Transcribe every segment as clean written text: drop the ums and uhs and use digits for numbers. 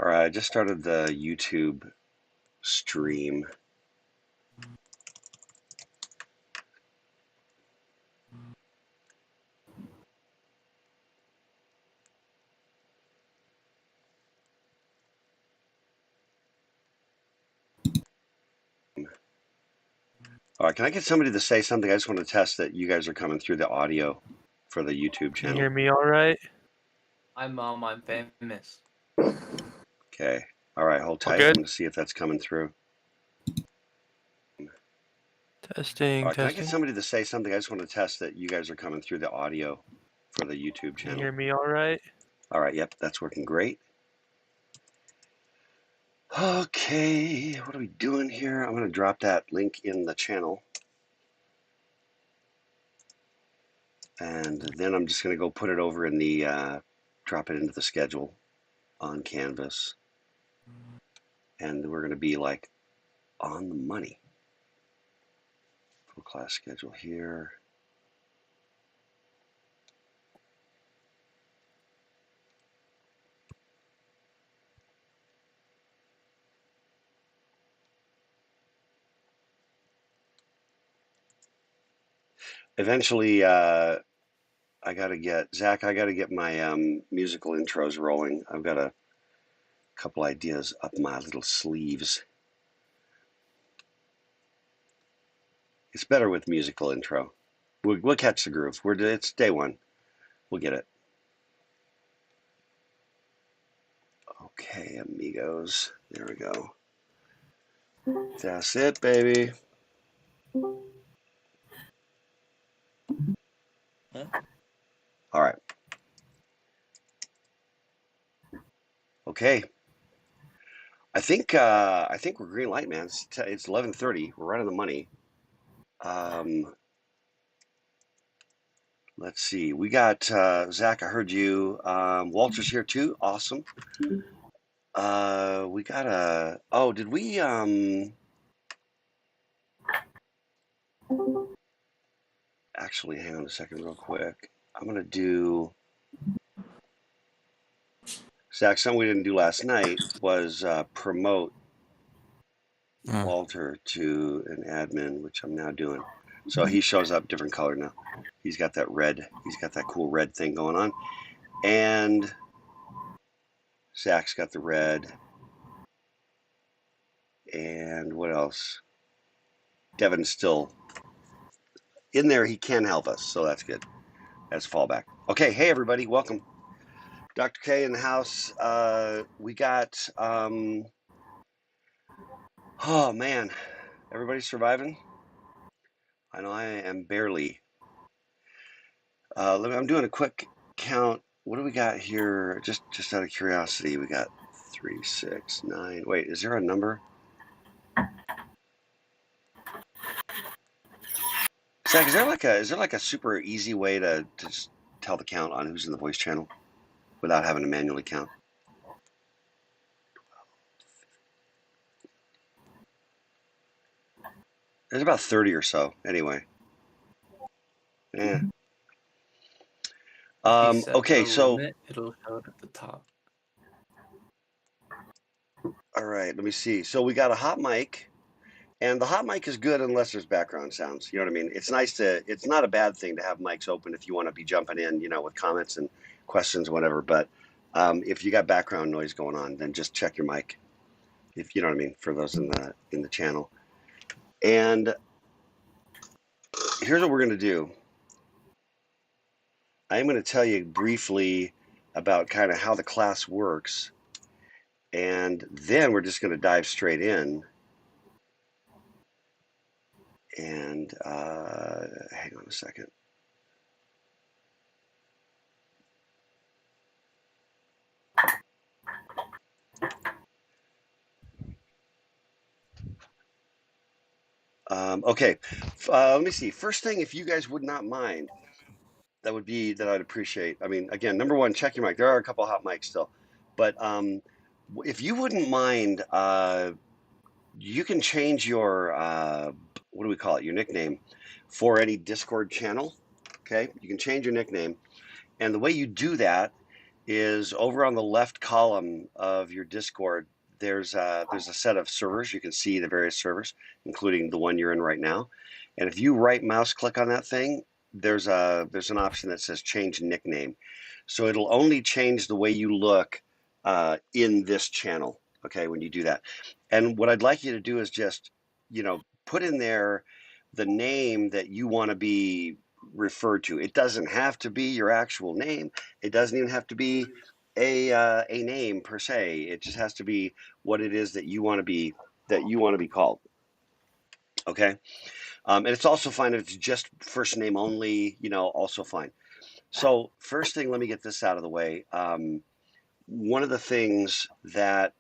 All right, I just started the YouTube stream. All right, can I get somebody to say something? I just want to test that you guys are coming through the audio for the YouTube Can you channel. hear me all right? I'm famous. Okay. All right, hold All tight. I'm good? going to see if that's coming through. Testing, All right, can I get testing. somebody to say something? I just want to test that you guys are coming through the audio for the YouTube Can you channel. hear me all right? All right, yep, that's working great. Okay, what are we doing here? I'm going to drop that link in the channel. And then I'm just going to go put it over in the, drop it into the schedule on Canvas. And we're going to be like on the money. Full class schedule here. Eventually, I got to get, Zach, I got to get my musical intros rolling. I've got a couple ideas up my little sleeves. It's better with musical intro. We'll catch the groove. It's day one. We'll get it. Okay, amigos. There we go. That's it, baby. Huh? All right. Okay. I think we're green light, man. It's 11:30. We're right on the money. Let's see. We got Zach. I heard you. Walter's here too. Awesome. We got a. Oh, did we? Actually, hang on a second, real quick. I'm gonna do. Zach, something we didn't do last night was promote Walter to an admin, which I'm now doing. So he shows up different color now. He's got that red. He's got that cool red thing going on, and Zach's got the red. And what else? Devin's still in there. He can help us, so that's good. That's fallback. Okay, hey everybody, welcome. Dr. K in the house. We got. Oh man, everybody's surviving. I know I am barely. I'm doing a quick count. What do we got here? Just out of curiosity, we got 3, 6, 9. Wait, is there a number? Zach, is there like a super easy way to just tell the count on who's in the voice channel without having to manually count? There's about 30 or so, anyway. Yeah. Okay, so limit, it'll show it at the top. all right, let me see. So we got a hot mic, and the hot mic is good unless there's background sounds. You know what I mean? It's nice to. It's not a bad thing to have mics open if you want to be jumping in, you know, with comments and questions, whatever. But if you got background noise going on, then just check your mic. If you know what I mean, for those in the channel. And here's what we're gonna do. I am going to tell you briefly about kind of how the class works, and then we're just going to dive straight in. And hang on a second. Okay, let me see. First thing, if you guys would not mind, that would be that I'd appreciate. I mean, again, number one, check your mic. There are a couple hot mics still, but if you wouldn't mind, you can change your what do we call it? Your nickname for any Discord channel. Okay, you can change your nickname, and the way you do that is over on the left column of your Discord. There's a set of servers. You can see the various servers, including the one you're in right now. And if you right mouse click on that thing, there's an option that says change nickname. So it'll only change the way you look in this channel. Okay, when you do that. And what I'd like you to do is just, put in there the name that you want to be referred to. It doesn't have to be your actual name. It doesn't even have to be a name per se. It just has to be what it is that you want to be called. Okay, and it's also fine if it's just first name only. Also fine. So first thing, let me get this out of the way. One of the things that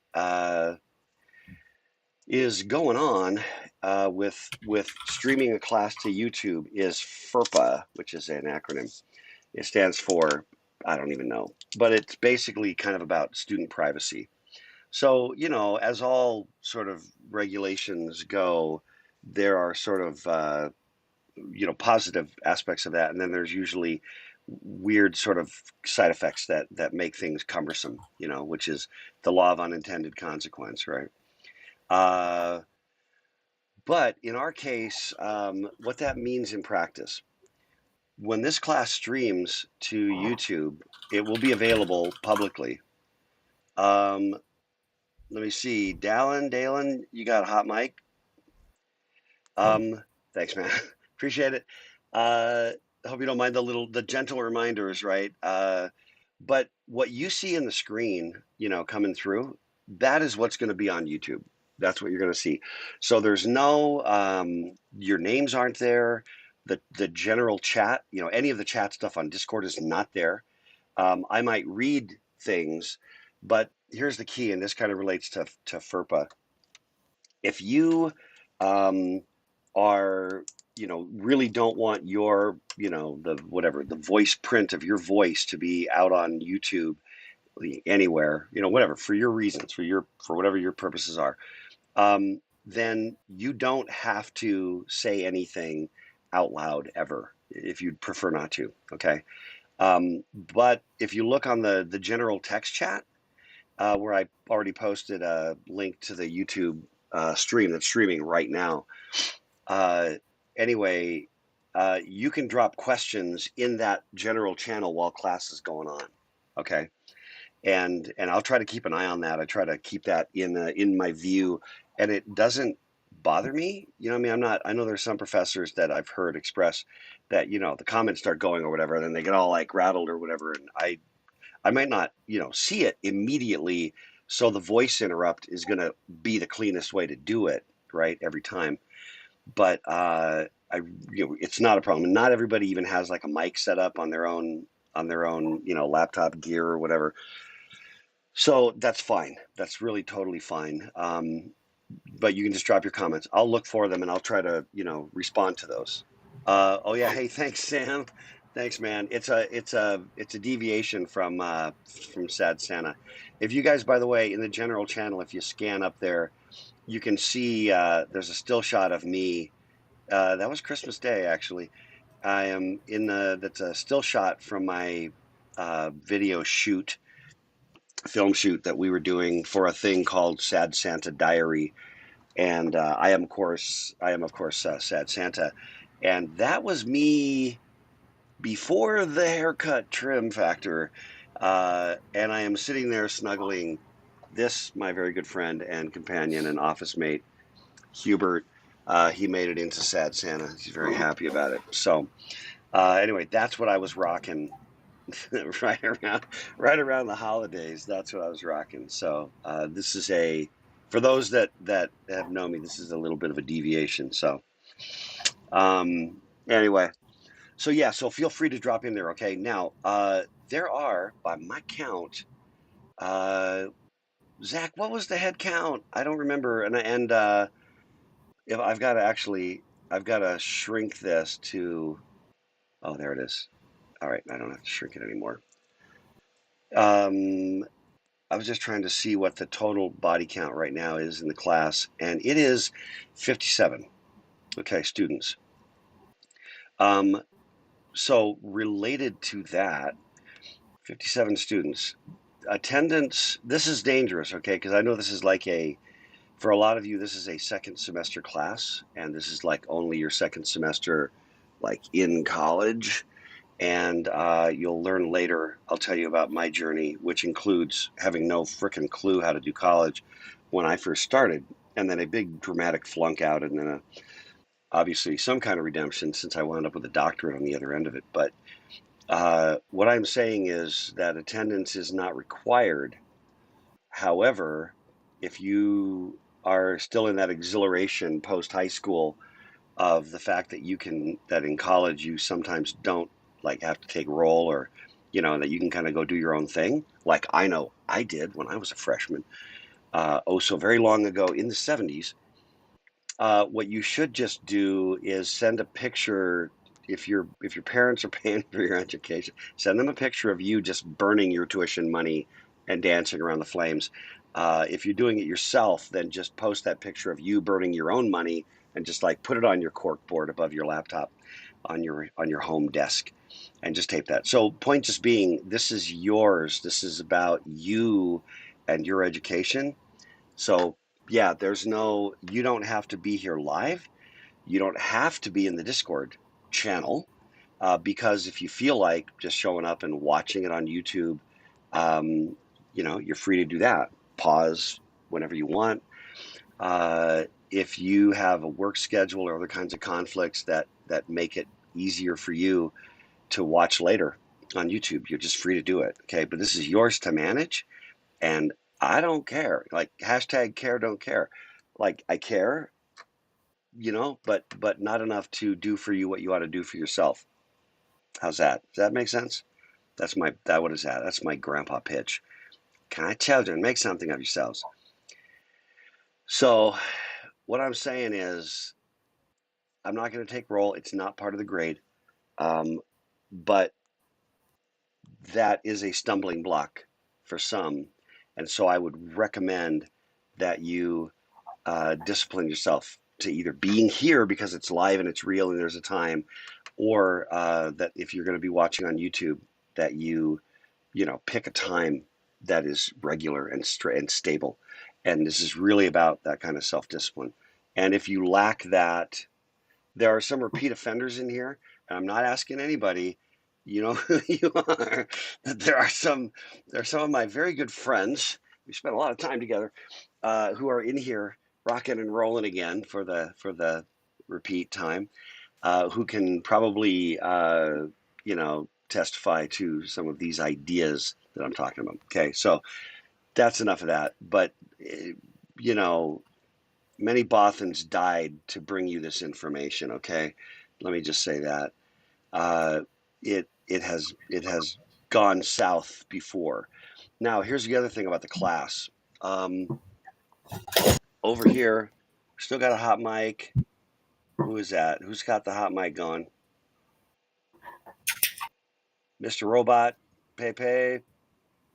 is going on with streaming a class to YouTube is FERPA, which is an acronym. It stands for, I don't even know, but it's basically kind of about student privacy. So, as all sort of regulations go, there are sort of, positive aspects of that. And then there's usually weird sort of side effects that make things cumbersome, which is the law of unintended consequence, right? Uh, but in our case, what that means in practice, when this class streams to YouTube, it will be available publicly. Let me see. Dalen, you got a hot mic? Thanks, man. Appreciate it. I hope you don't mind the gentle reminders, right? But what you see in the screen, coming through, that is what's going to be on YouTube. That's what you're going to see. So there's no, your names aren't there. The general chat, any of the chat stuff on Discord is not there. I might read things, but here's the key, and this kind of relates to FERPA. If you are, really don't want your, the voice print of your voice to be out on YouTube anywhere, whatever, for your reasons, for whatever your purposes are, then you don't have to say anything out loud ever if you'd prefer not to. Okay. But if you look on the general text chat, where I already posted a link to the YouTube stream that's streaming right now. Anyway, you can drop questions in that general channel while class is going on. Okay. And I'll try to keep an eye on that. I try to keep that in my view, and it doesn't bother me. I mean, I know there's some professors that I've heard express that, the comments start going or whatever, and then they get all like rattled or whatever. And I might not, see it immediately. So the voice interrupt is going to be the cleanest way to do it, right? Every time. But it's not a problem. Not everybody even has like a mic set up on their own, laptop gear or whatever. So that's fine. That's really totally fine. But you can just drop your comments. I'll look for them and I'll try to, respond to those. Oh yeah. Hey, thanks, Sam. Thanks, man. It's a deviation from Sad Santa. If you guys, by the way, in the general channel, if you scan up there, you can see there's a still shot of me. That was Christmas Day, actually. I am that's a still shot from my video film shoot that we were doing for a thing called Sad Santa Diary. And I am, of course, Sad Santa. And that was me before the haircut trim factor. And I am sitting there snuggling my very good friend and companion and office mate, Hubert. He made it into Sad Santa. He's very happy about it. So anyway, that's what I was rocking right around the holidays. That's what I was rocking. So this is for those that have known me, this is a little bit of a deviation. So anyway, so yeah, so feel free to drop in there. Okay, now there are, by my count, Zach, what was the head count? I don't remember. And if I've got to shrink this to. Oh, there it is. All right, I don't have to shrink it anymore. I was just trying to see what the total body count right now is in the class, and it is 57. Okay, students. So related to that, 57 students. Attendance, this is dangerous, okay? Because I know this is like for a lot of you, this is a second semester class, and this is like only your second semester, like in college. And you'll learn later, I'll tell you about my journey, which includes having no frickin' clue how to do college when I first started, and then a big dramatic flunk out, and then obviously some kind of redemption since I wound up with a doctorate on the other end of it. But what I'm saying is that attendance is not required. However, if you are still in that exhilaration post high school of the fact that that in college you sometimes don't like have to take roll, or that you can kind of go do your own thing, like I know I did when I was a freshman, oh so very long ago in the 70s. What you should just do is send a picture. If your parents are paying for your education, send them a picture of you just burning your tuition money and dancing around the flames. If you're doing it yourself, then just post that picture of you burning your own money and just like put it on your cork board above your laptop on your home desk, and just tape that. So point just being, this is yours. This is about you and your education. So yeah, you don't have to be here live. You don't have to be in the Discord channel, because if you feel like just showing up and watching it on YouTube, um, you're free to do that. Pause whenever you want. If you have a work schedule or other kinds of conflicts that make it easier for you to watch later on YouTube, you're just free to do it. Okay, but this is yours to manage, and I don't care. Like hashtag care, don't care. Like I care, but not enough to do for you what you ought to do for yourself. How's that? Does that make sense? What is that? That's my grandpa pitch. Can I, children, make something of yourselves? So what I'm saying is I'm not going to take roll. It's not part of the grade. But that is a stumbling block for some. And so I would recommend that you discipline yourself to either being here because it's live and it's real and there's a time, or that if you're going to be watching on YouTube, that you pick a time that is regular and stable. And this is really about that kind of self-discipline. And if you lack that, there are some repeat offenders in here, and I'm not asking anybody, you know who you are. There are some of my very good friends. We spent a lot of time together, who are in here rocking and rolling again for the repeat time, who can probably testify to some of these ideas that I'm talking about. Okay, so that's enough of that. But you know, many Bothans died to bring you this information. Okay, let me just say that it has gone south before. Now, here's the other thing about the class. Over here, still got a hot mic. Who is that? Who's got the hot mic going? Mr. Robot, Pepe.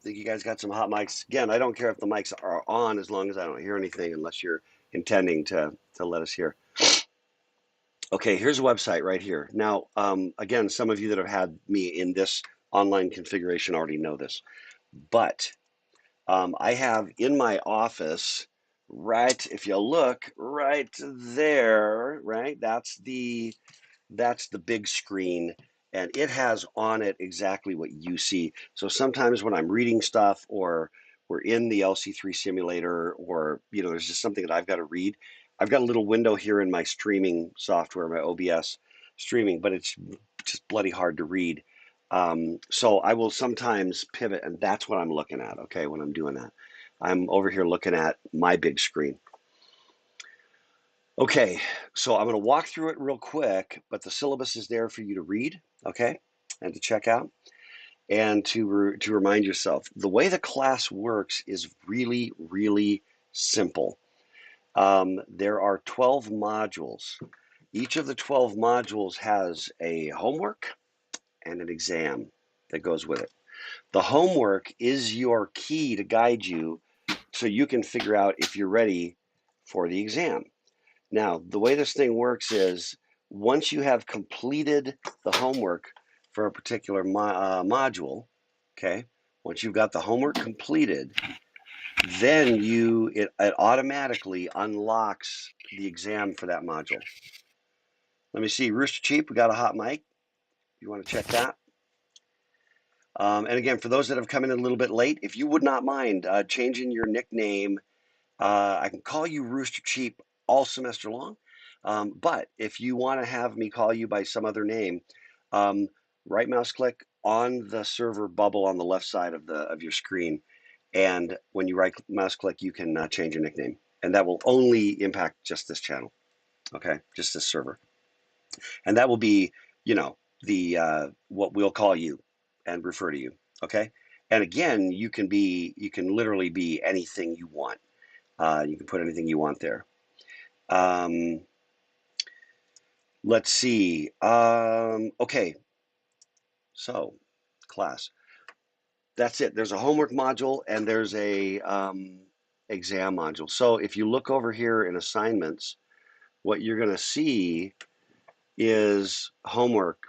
Think you guys got some hot mics? Again, I don't care if the mics are on as long as I don't hear anything, unless you're intending to let us hear. Okay, here's a website right here. Now, again, some of you that have had me in this online configuration already know this, but I have in my office, right, if you look right there, right, that's the big screen, and it has on it exactly what you see. So sometimes when I'm reading stuff, or we're in the LC3 simulator, or there's just something that I've got to read, I've got a little window here in my streaming software, my OBS streaming, but it's just bloody hard to read. So I will sometimes pivot, and that's what I'm looking at, okay, when I'm doing that. I'm over here looking at my big screen. Okay, so I'm going to walk through it real quick, but the syllabus is there for you to read, okay, and to check out, and to remind yourself. The way the class works is really, really simple. There are 12 modules. Each of the 12 modules has a homework and an exam that goes with it. The homework is your key to guide you so you can figure out if you're ready for the exam. Now, the way this thing works is once you have completed the homework for a particular module, Okay. Once you've got the homework completed, then it automatically unlocks the exam for that module. Let me see, Rooster Cheap, we got a hot mic. You want to check that? And again, for those that have come in a little bit late, if you would not mind changing your nickname, I can call you Rooster Cheap all semester long. But if you want to have me call you by some other name, right mouse click on the server bubble on the left side of your screen, and when you right mouse click, you can change your nickname, and that will only impact just this channel. Okay, just this server, and that will be, the what we'll call you and refer to you. Okay, and again, you can literally be anything you want. You can put anything you want there. Let's see. Okay, so class. That's it. There's a homework module and there's a exam module. So if you look over here in assignments, what you're going to see is homework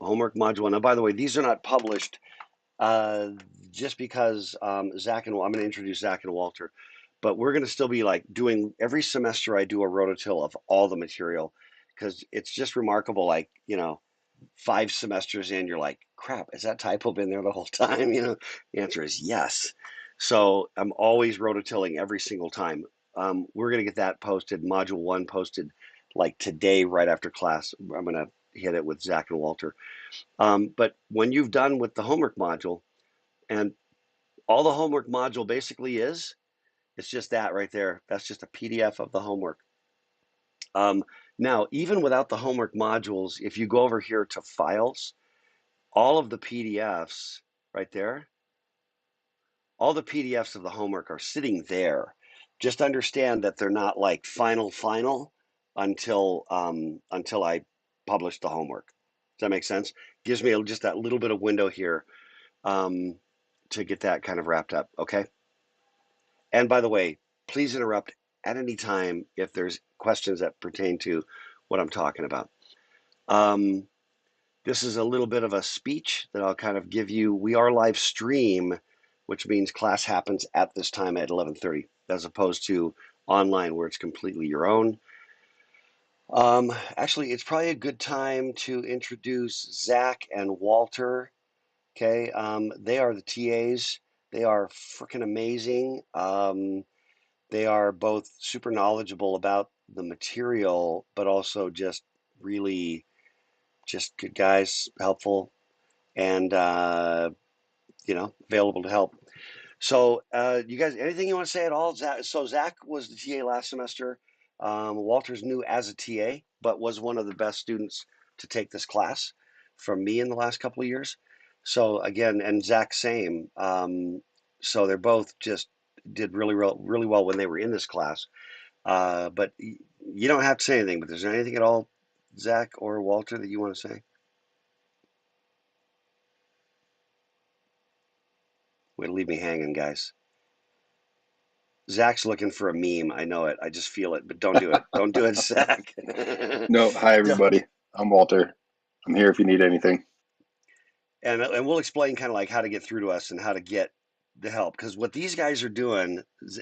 module. Now, by the way, these are not published just because Zach and I'm going to introduce Zach and Walter, but we're going to still be like doing every semester. I do a rototill of all the material because it's just remarkable. Like, 5 semesters in, you're like, crap, has that typo been there the whole time? The answer is yes. So I'm always rototilling every single time. We're going to get that posted, module 1 posted like today, right after class. I'm going to hit it with Zach and Walter. But when you've done with the homework module, and all the homework module basically it's just that right there. That's just a PDF of the homework. Now, even without the homework modules, if you go over here to files, all of the PDFs right there, all the PDFs of the homework are sitting there. Just understand that they're not like final until I publish the homework. Does that make sense? Gives me just that little bit of window here to get that kind of wrapped up. Okay. And by the way, please interrupt at any time if there's questions that pertain to what I'm talking about. This is a little bit of a speech that I'll kind of give you. We are live stream, which means class happens at this time at 11:30, as opposed to online where it's completely your own. Actually, it's probably a good time to introduce Zach and Walter. Okay, they are the TAs. They are freaking amazing. They are both super knowledgeable about the material, but also just really just good guys, helpful, and available to help. So, you guys, anything you want to say at all? Zach was the TA last semester. Walter's new as a TA, but was one of the best students to take this class from me in the last couple of years. So again, and Zach same. So they're both just did really well when they were in this class. But you don't have to say anything. But is there anything at all, Zach or Walter, that you want to say? Way to leave me hanging, guys. Zach's looking for a meme. I know it. I just feel it, but don't do it. Don't do it, Zach. No, hi everybody. I'm Walter. I'm here if you need anything. And we'll explain kind of like how to get through to us and how to get the help. Because what these guys are doing, is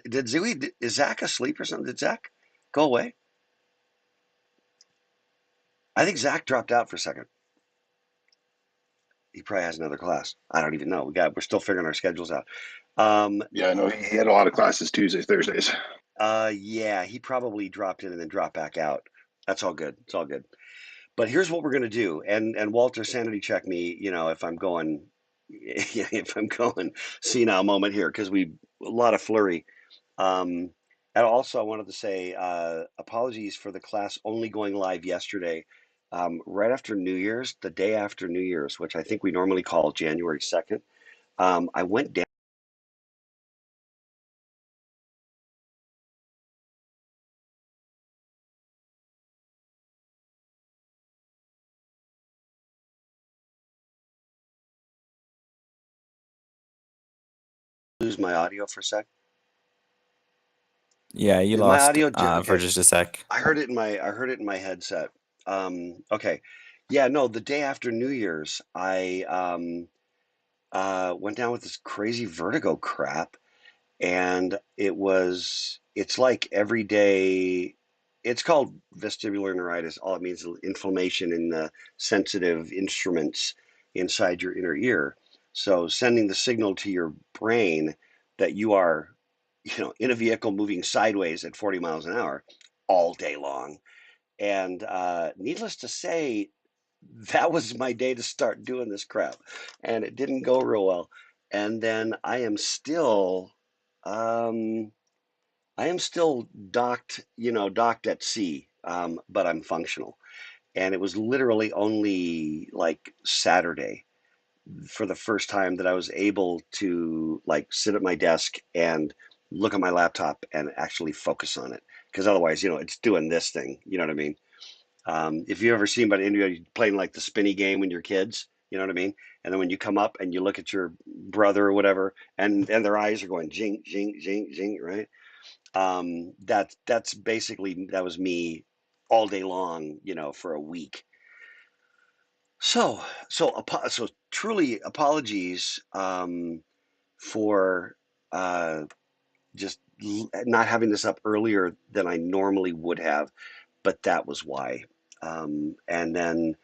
Zach asleep or something? Did Zach go away? I think Zach dropped out for a second. He probably has another class. I don't even know. We're still figuring our schedules out. Yeah, I know he had a lot of classes Tuesdays, Thursdays. Yeah, he probably dropped in and then dropped back out. That's all good. It's all good. But here's what we're gonna do. And Walter, sanity check me, if I'm going if I'm going senile moment here, because a lot of flurry. And also I wanted to say apologies for the class only going live yesterday, right after New Year's, the day after New Year's, which I think we normally call January 2nd. I went down. Lose my audio for a sec. Yeah, you Is my lost audio for okay? just a sec. I heard it in my headset. Okay. Yeah, no, the day after New Year's, went down with this crazy vertigo crap, and it's like every day. It's called vestibular neuritis. All it means is inflammation in the sensitive instruments inside your inner ear. So sending the signal to your brain that you are, in a vehicle moving sideways at 40 miles an hour all day long. And needless to say, that was my day to start doing this crap, and it didn't go real well. And then um, I am still docked at sea, but I'm functional. And it was literally only like Saturday for the first time that I was able to like sit at my desk and look at my laptop and actually focus on it. Because otherwise, it's doing this thing. You know what I mean? If you ever seen anybody playing like the spinny game when you're kids, you know what I mean? And then when you come up and you look at your brother or whatever, and their eyes are going jink, jink, jink, jink, right? That's basically that was me all day long, for a week. So truly apologies for just not having this up earlier than I normally would have, but that was why. And then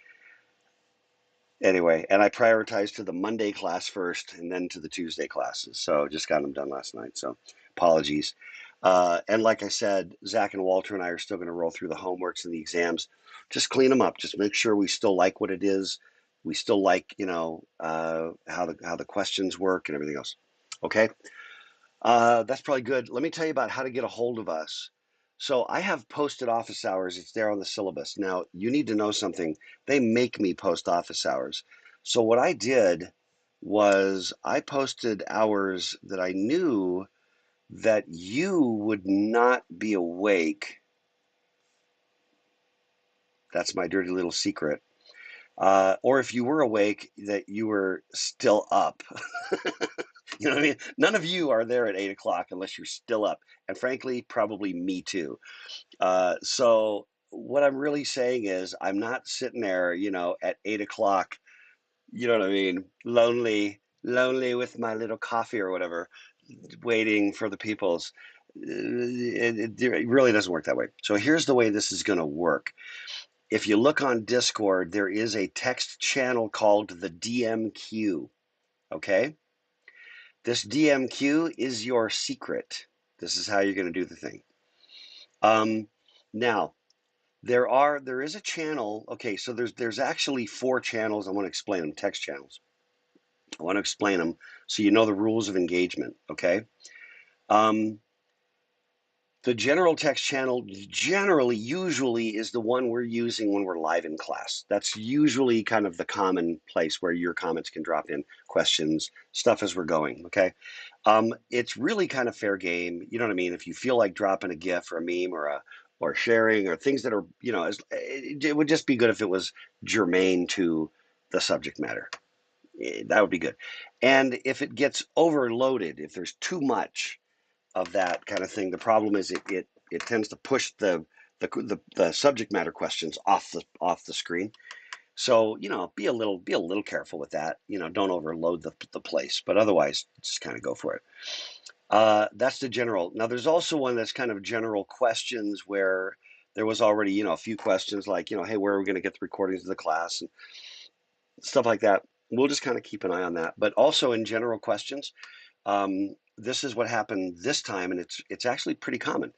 anyway, and I prioritized to the Monday class first and then to the Tuesday classes. So just got them done last night. So apologies. And like I said, Zach and Walter and I are still going to roll through the homeworks and the exams. Just clean them up. Just make sure we still like what it is. We still like, how the questions work and everything else. Okay. That's probably good. Let me tell you about how to get a hold of us. So I have posted office hours. It's there on the syllabus. Now, you need to know something. They make me post office hours. So what I did was I posted hours that I knew that you would not be awake. That's my dirty little secret. Or if you were awake, that you were still up. You know what I mean? None of you are there at 8 o'clock unless you're still up. And frankly, probably me too. So what I'm really saying is I'm not sitting there, at 8 o'clock, you know what I mean? Lonely with my little coffee or whatever, waiting for the peoples. It really doesn't work that way. So here's the way this is going to work. If you look on Discord, there is a text channel called the DMQ. Okay? This DMQ is your secret. This is how you're going to do the thing. Now, there is a channel. Okay, so there's actually 4 channels. I want to explain them, text channels. I want to explain them so you know the rules of engagement. Okay. Um, the general text channel usually is the one we're using when we're live in class. That's usually kind of the common place where your comments can drop in, questions, stuff as we're going. Okay. It's really kind of fair game. You know what I mean? If you feel like dropping a GIF or a meme or sharing or things that are, it would just be good if it was germane to the subject matter. That would be good. And if it gets overloaded, if there's too much of that kind of thing, the problem is it tends to push the subject matter questions off the screen. So, be a little careful with that. Don't overload the place, but otherwise just kind of go for it. That's the general. Now, there's also one that's kind of general questions where there was already, a few questions like, hey, where are we going to get the recordings of the class and stuff like that. We'll just kind of keep an eye on that. But also in general questions, this is what happened this time, and it's actually pretty common,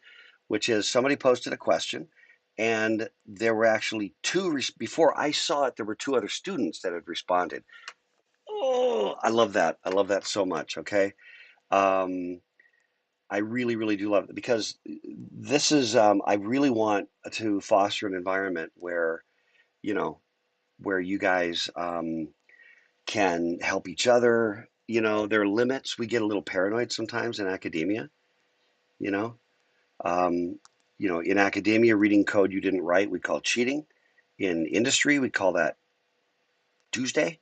which is somebody posted a question, and there were actually before I saw it, there were 2 other students that had responded. Oh, I love that. I love that so much. Okay. I really, really do love it because this is, I really want to foster an environment you know, where you guys can help each other. There are limits. We get a little paranoid sometimes in academia, you know. Um, in academia, reading code you didn't write, we call cheating. In industry, we call that Tuesday.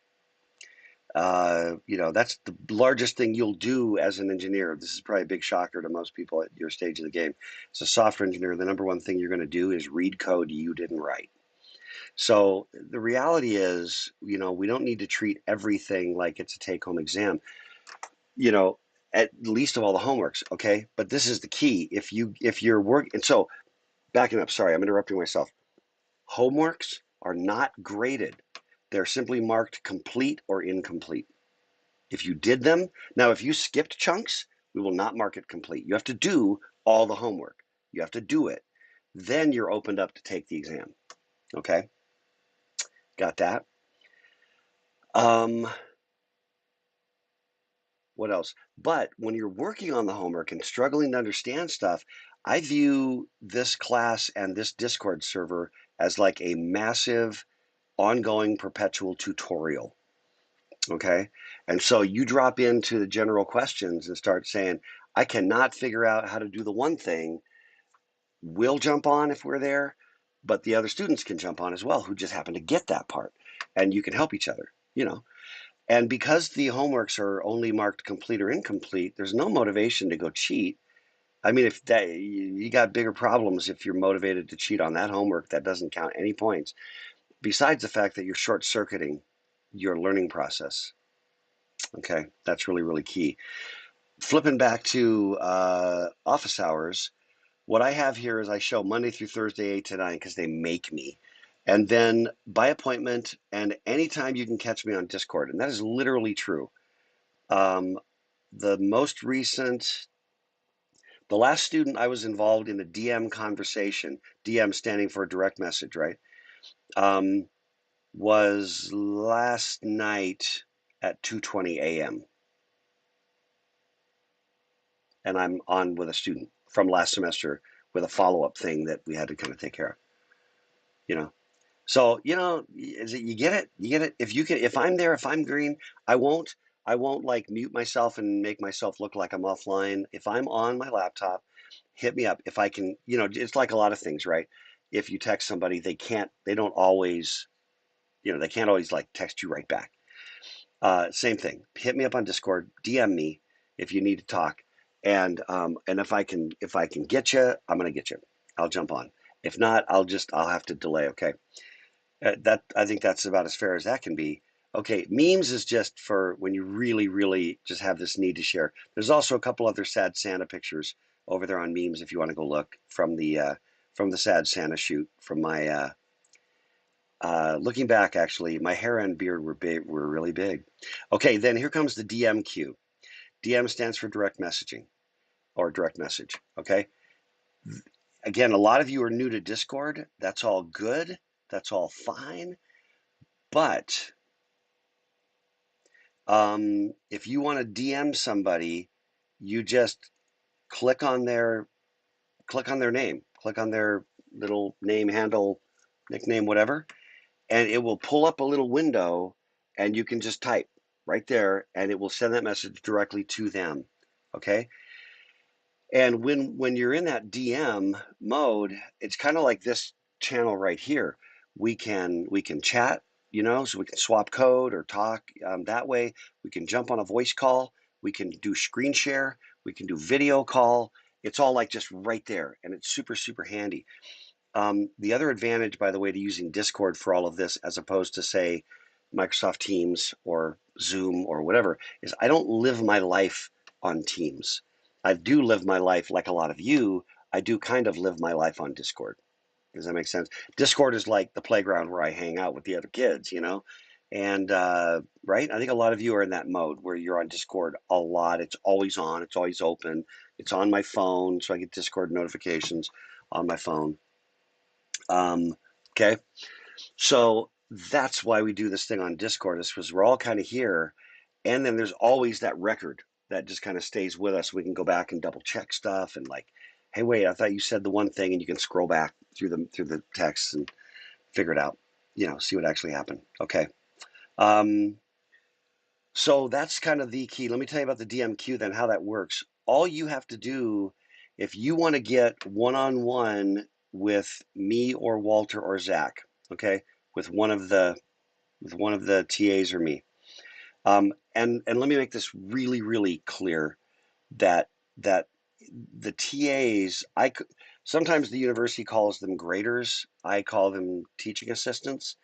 That's the largest thing you'll do as an engineer. This is probably a big shocker to most people at your stage of the game. As a software engineer, the number one thing you're going to do is read code you didn't write. So the reality is, we don't need to treat everything like it's a take-home exam, at least of all the homeworks, okay? But this is the key. If you're working, and so backing up, sorry, I'm interrupting myself. Homeworks are not graded. They're simply marked complete or incomplete. If you did them, now if you skipped chunks, we will not mark it complete. You have to do all the homework. You have to do it. Then you're opened up to take the exam. Okay? Got that? What else? But when you're working on the homework and struggling to understand stuff, I view this class and this Discord server as like a massive, ongoing, perpetual tutorial. Okay? And so you drop into the general questions and start saying, I cannot figure out how to do the one thing. We'll jump on if we're there, but the other students can jump on as well who just happen to get that part. And you can help each other. And because the homeworks are only marked complete or incomplete, there's no motivation to go cheat. I mean, if that, you got bigger problems if you're motivated to cheat on that homework that doesn't count any points, besides the fact that you're short circuiting your learning process. Okay, that's really, really key. Flipping back to office hours, what I have here is I show Monday through Thursday, 8 to 9, because they make me. And then by appointment, and anytime you can catch me on Discord. And that is literally true. The most recent, the last student I was involved in a DM conversation, DM standing for direct message, right? Was last night at 2:20 a.m. And I'm on with a student from last semester with a follow-up thing that we had to kind of take care of, you know. So, is it, you get it? You get it? If I'm there, if I'm green, I won't like mute myself and make myself look like I'm offline. If I'm on my laptop, hit me up. If I can, it's like a lot of things, right? If you text somebody, they don't always, they can't always like text you right back. Same thing. Hit me up on Discord, DM me if you need to talk. And if I can get you, I'm gonna get you. I'll jump on. If not, I'll have to delay. Okay. That I think that's about as fair as that can be. Okay, memes is just for when you really, really just have this need to share. There's also a couple other sad Santa pictures over there on memes if you want to go look from the sad Santa shoot from my looking back. Actually, my hair and beard were really big. Okay, then here comes the DM queue. DM stands for direct messaging or direct message. Okay. Again, a lot of you are new to Discord. That's all good. That's all fine. But if you want to DM somebody, you just click on their name, click on their little name, handle, nickname, whatever, and it will pull up a little window, and you can just type right there, and it will send that message directly to them. Okay. And when you're in that DM mode, it's kind of like this channel right here. We can chat, so we can swap code or talk that way. We can jump on a voice call. We can do screen share. We can do video call. It's all like just right there, and it's super, super handy. The other advantage, by the way, to using Discord for all of this, as opposed to say Microsoft Teams or Zoom or whatever, is I don't live my life on Teams. I do live my life like a lot of you. I do kind of live my life on Discord. Does that make sense? Discord is like the playground where I hang out with the other kids, and right? I think a lot of you are in that mode where you're on Discord a lot. It's always on. It's always open. It's on my phone, so I get Discord notifications on my phone. Okay. So that's why we do this thing on Discord, is because we're all kind of here. And then there's always that record that just kind of stays with us. We can go back and double check stuff and like, hey, wait, I thought you said the one thing, and you can scroll back through the text and figure it out, see what actually happened. Okay. So that's kind of the key. Let me tell you about the DMQ then, how that works. All you have to do, if you want to get one-on-one with me or Walter or Zach, okay, with one of the TAs or me, and let me make this really, really clear that the TAs, Sometimes the university calls them graders. I call them teaching assistants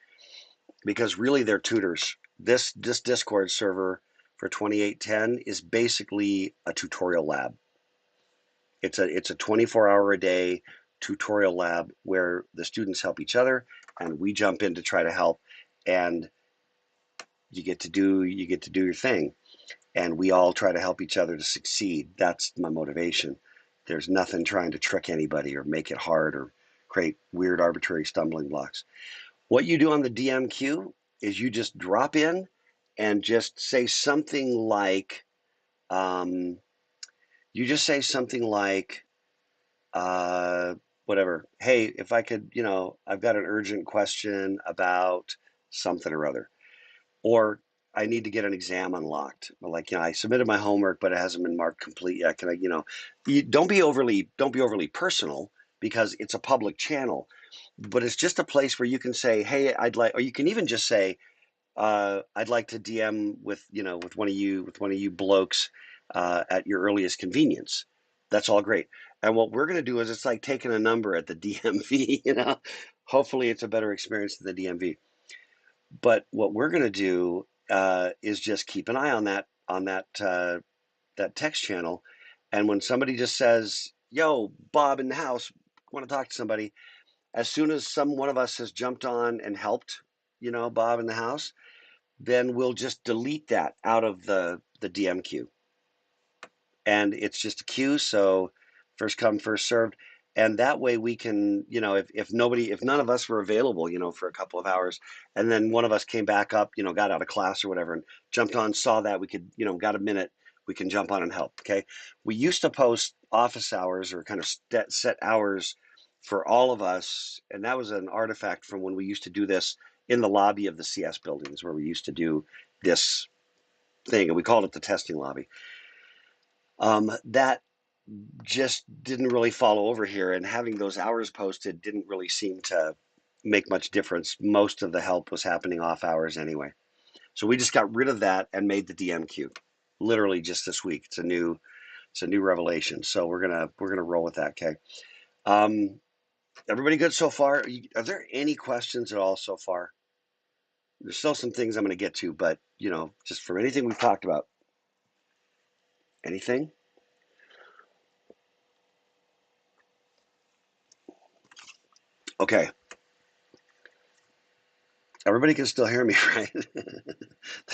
because really they're tutors. This Discord server for 2810 is basically a tutorial lab. It's a 24-hour a day tutorial lab where the students help each other and we jump in to try to help, and you get to do your thing, and we all try to help each other to succeed. That's my motivation. There's nothing trying to trick anybody or make it hard or create weird arbitrary stumbling blocks. What you do on the DMQ is you just drop in and just say something like, um, you just say something like, whatever. Hey, if I could, I've got an urgent question about something or other, or I need to get an exam unlocked. Like, I submitted my homework, but it hasn't been marked complete yet. Can I, don't be overly personal because it's a public channel, but it's just a place where you can say, hey, I'd like, or you can even just say, I'd like to DM with one of you blokes at your earliest convenience. That's all great. And what we're going to do is it's like taking a number at the DMV, Hopefully it's a better experience than the DMV. But what we're going to do is just keep an eye on that text channel. And when somebody just says, yo, Bob in the house, want to talk to somebody, as soon as one of us has jumped on and helped, Bob in the house, then we'll just delete that out of the DM queue. And it's just a queue, so first come, first served. And that way we can, if none of us were available, for a couple of hours, and then one of us came back up, got out of class or whatever and jumped on, saw that we could, got a minute, we can jump on and help. Okay. We used to post office hours or kind of set hours for all of us. And that was an artifact from when we used to do this in the lobby of the CS buildings where we used to do this thing, and we called it the testing lobby. That just didn't really follow over here, and having those hours posted didn't really seem to make much difference. Most of the help was happening off hours anyway. So we just got rid of that and made the DMQ literally just this week. It's a new revelation. So we're gonna roll with that. Okay. Everybody good so far? Are there any questions at all so far? There's still some things I'm going to get to, but just from anything we've talked about. Anything? Okay. Everybody can still hear me, right?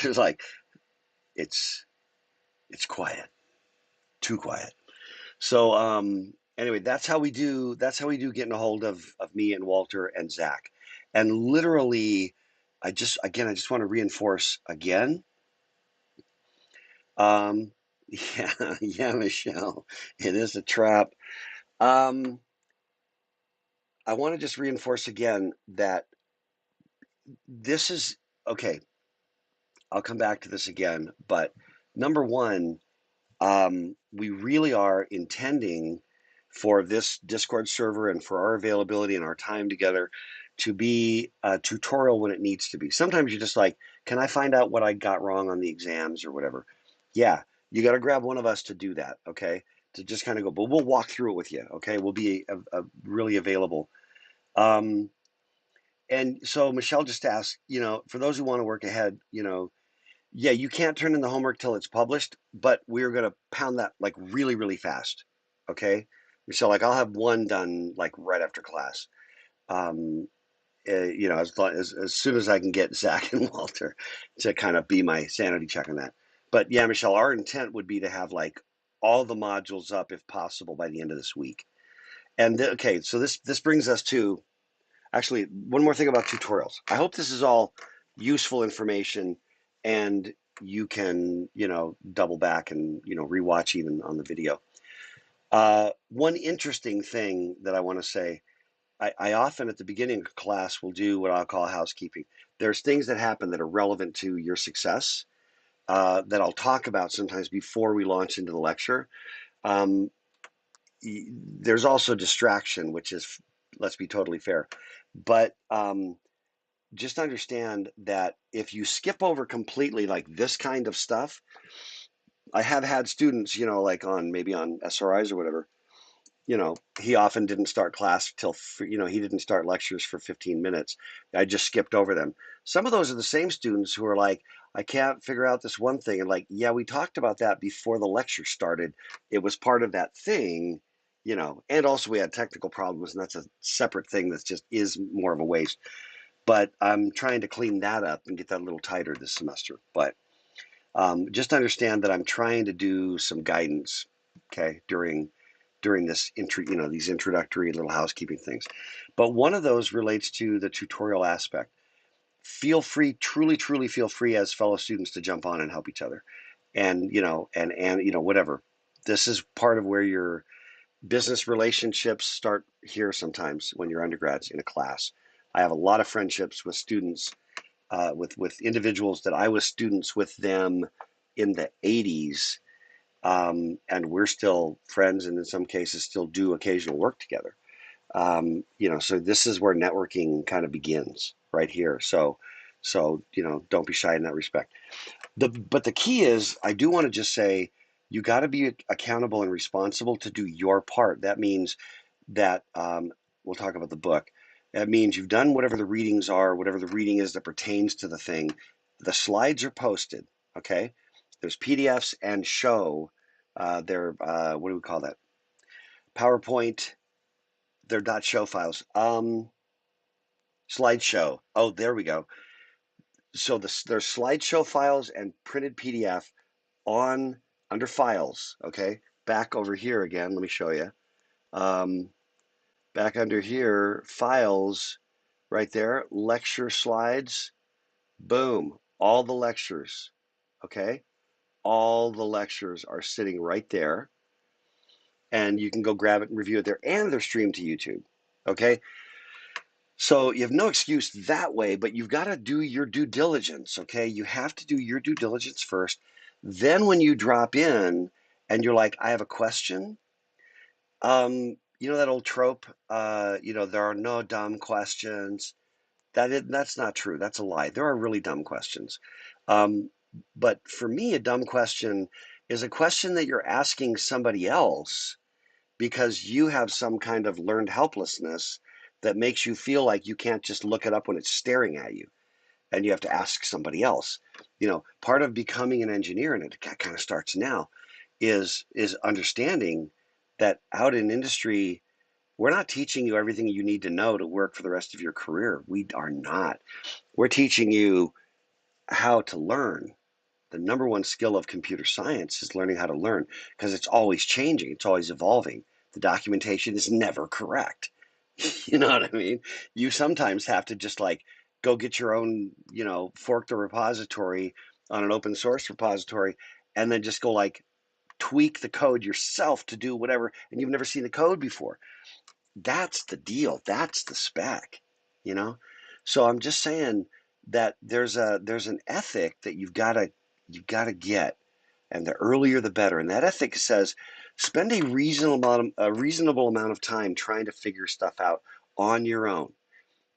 There's like, it's quiet, too quiet. So anyway, that's how we do getting a hold of me and Walter and Zach. And literally, I just want to reinforce again. Yeah, yeah, Michelle, it is a trap. I want to just reinforce again that this is okay. I'll come back to this again, but number one, we really are intending for this Discord server and for our availability and our time together to be a tutorial when it needs to be. Sometimes you're just like, can I find out what I got wrong on the exams or whatever? Yeah, you got to grab one of us to do that, okay? To just kind of go, but we'll walk through it with you, okay? We'll be really available. And so Michelle just asked, for those who want to work ahead, yeah, you can't turn in the homework till it's published, but we're going to pound that like really, really fast. Okay. So like I'll have one done like right after class. As soon as I can get Zach and Walter to kind of be my sanity check on that. But yeah, Michelle, our intent would be to have like all the modules up if possible by the end of this week. And okay, so this brings us to actually one more thing about tutorials. I hope this is all useful information and you can, double back and, rewatch even on the video. One interesting thing that I want to say, I often at the beginning of class will do what I'll call housekeeping. There's things that happen that are relevant to your success that I'll talk about sometimes before we launch into the lecture. There's also distraction, which is, let's be totally fair. But just understand that if you skip over completely like this kind of stuff, I have had students, like maybe on SRIs or whatever, he often didn't start class till, he didn't start lectures for 15 minutes. I just skipped over them. Some of those are the same students who are like, I can't figure out this one thing. And like, yeah, we talked about that before the lecture started. It was part of that thing, and also we had technical problems, and that's a separate thing that's just is more of a waste. But I'm trying to clean that up and get that a little tighter this semester. But just understand that I'm trying to do some guidance, okay, during this these introductory little housekeeping things. But one of those relates to the tutorial aspect. Feel free, truly feel free as fellow students to jump on and help each other, and whatever. This is part of where your business relationships start here sometimes when you're undergrads in a class. I have a lot of friendships with students, with individuals that I was students with them in the 80s, and we're still friends, and in some cases still do occasional work together. So this is where networking kind of begins right here. So don't be shy in that respect. But the key is, I do want to just say, you got to be accountable and responsible to do your part. That means that we'll talk about the book. That means you've done whatever the readings are, whatever the reading is that pertains to the thing. The slides are posted, okay? There's PDFs and show. They're, what do we call that? PowerPoint. They're not show files. Slideshow. Oh, there we go. So there's slideshow files and printed PDF on under files, okay? Back over here again, let me show you. Back under here, files, right there, lecture slides, boom, all the lectures, okay? All the lectures are sitting right there, and you can go grab it and review it there, and they're streamed to YouTube, okay? So you have no excuse that way, but you've got to do your due diligence, okay? You have to do your due diligence first. Then when you drop in and you're like, I have a question, that old trope, there are no dumb questions. That's not true. That's a lie. There are really dumb questions. Um, but for me, a dumb question is a question that you're asking somebody else because you have some kind of learned helplessness that makes you feel like you can't just look it up when it's staring at you, and you have to ask somebody else. Part of becoming an engineer, and it kind of starts now, is understanding that out in industry, we're not teaching you everything you need to know to work for the rest of your career. We are not. We're teaching you how to learn. The number one skill of computer science is learning how to learn, because it's always changing, it's always evolving. The documentation is never correct. You know what I mean? You sometimes have to just like go get your own, fork the repository on an open source repository, and then just go like tweak the code yourself to do whatever, and you've never seen the code before. That's the deal. That's the spec, you know? So I'm just saying that there's an ethic that you've got to get, and the earlier the better. And that ethic says spend a reasonable amount of time trying to figure stuff out on your own.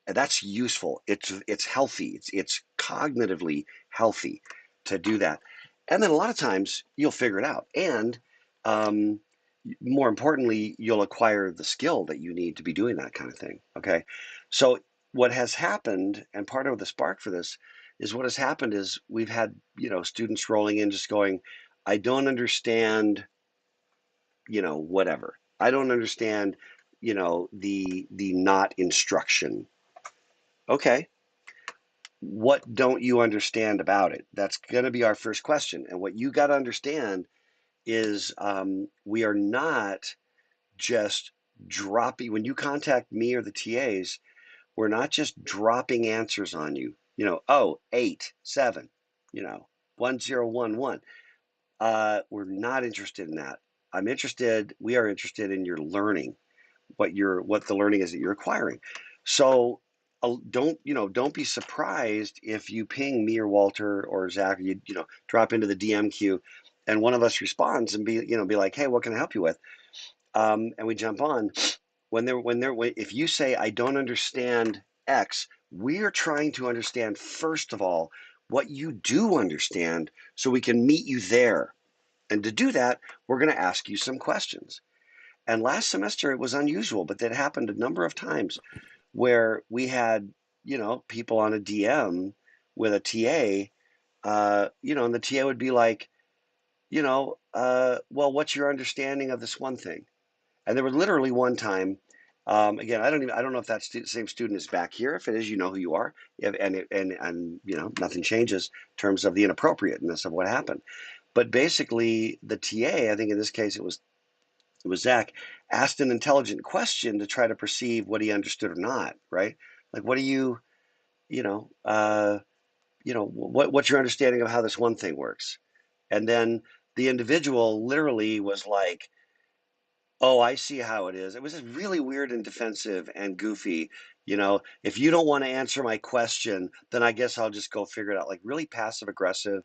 And that's useful. It's healthy. It's cognitively healthy to do that. And then a lot of times you'll figure it out. And um, more importantly, you'll acquire the skill that you need to be doing that kind of thing. Okay. So what has happened, and part of the spark for this is what has happened is we've had, students rolling in just going, I don't understand, whatever. I don't understand, the not instruction. Okay. What don't you understand about it? That's going to be our first question. And what you got to understand is we are not just dropping, when you contact me or the TAs, we're not just dropping answers on you, 8, 7, 1011. We're not interested in that. We are interested in your learning, what the learning is that you're acquiring. So don't be surprised if you ping me or Walter or Zach, or you drop into the DM queue, and one of us responds and be like, hey, what can I help you with? And we jump on. If you say I don't understand X, we are trying to understand first of all what you do understand, so we can meet you there. And to do that, we're going to ask you some questions. And last semester it was unusual, but that happened a number of times where we had, people on a DM with a TA, and the TA would be like, well, what's your understanding of this one thing? And there was literally one time, again, I don't know if that same student is back here. If it is, you know who you are. And nothing changes in terms of the inappropriateness of what happened. But basically, the TA, I think in this case it was Zach, asked an intelligent question to try to perceive what he understood or not, right? Like, what do you, you know, uh, what's your understanding of how this one thing works? And then the individual literally was like, oh, I see how it is. It was just really weird and defensive and goofy. If you don't want to answer my question, then I guess I'll just go figure it out. Like really passive aggressive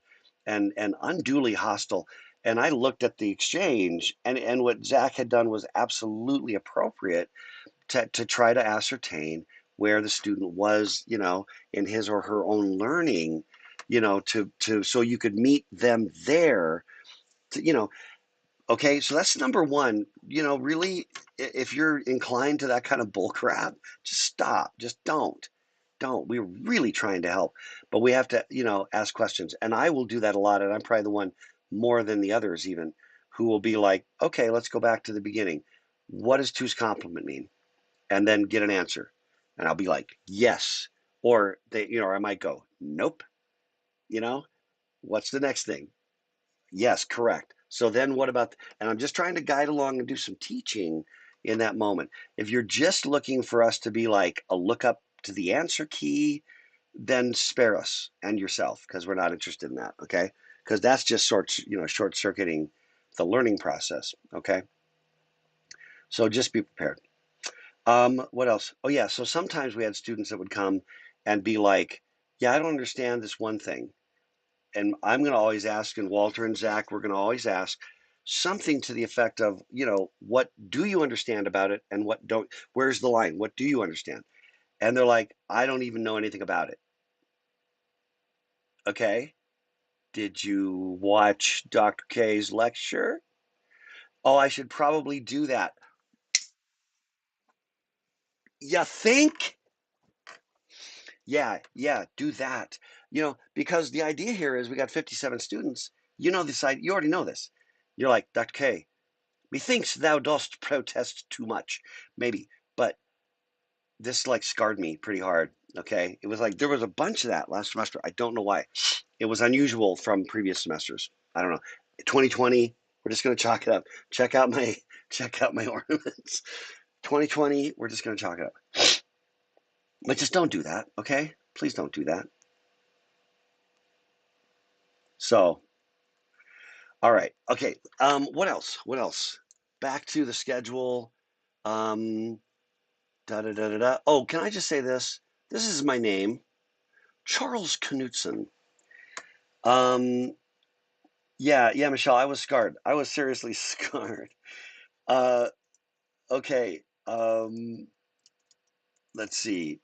and unduly hostile. And I looked at the exchange, and what Zach had done was absolutely appropriate to try to ascertain where the student was, in his or her own learning, to so you could meet them there. Okay, so that's number one. Really, if you're inclined to that kind of bull crap, just stop. Just don't. Don't. We're really trying to help, but we have to, ask questions. And I will do that a lot. And I'm probably the one more than the others, even, who will be like, okay, let's go back to the beginning. What does two's complement mean? And then get an answer. And I'll be like, yes. Or or I might go, nope. What's the next thing? Yes, correct. So then what about, and I'm just trying to guide along and do some teaching in that moment. If you're just looking for us to be like a look up to the answer key, then spare us and yourself because we're not interested in that, okay? Because that's just short circuiting the learning process, okay? So just be prepared. What else? Oh yeah, so sometimes we had students that would come and be like, yeah, I don't understand this one thing. And I'm going to always ask, and Walter and Zach, we're going to always ask something to the effect of, what do you understand about it and what don't, where's the line? What do you understand? And they're like, I don't even know anything about it. Okay. Did you watch Dr. K's lecture? Oh, I should probably do that. You think? Yeah, do that. Because the idea here is we got 57 students. You know this side, you already know this. You're like, Dr. K, methinks thou dost protest too much. Maybe, but this like scarred me pretty hard. Okay. It was like there was a bunch of that last semester. I don't know why. It was unusual from previous semesters. I don't know. 2020, we're just gonna chalk it up. Check out my ornaments. 2020, we're just gonna chalk it up. But just don't do that, okay? Please don't do that. So, all right. Okay. What else? What else? Back to the schedule. Um, Da da da da da. Oh, can I just say this? This is my name, Charles Knutson. Um, yeah, Michelle, I was scarred. I was seriously scarred. Uh, okay. Let's see.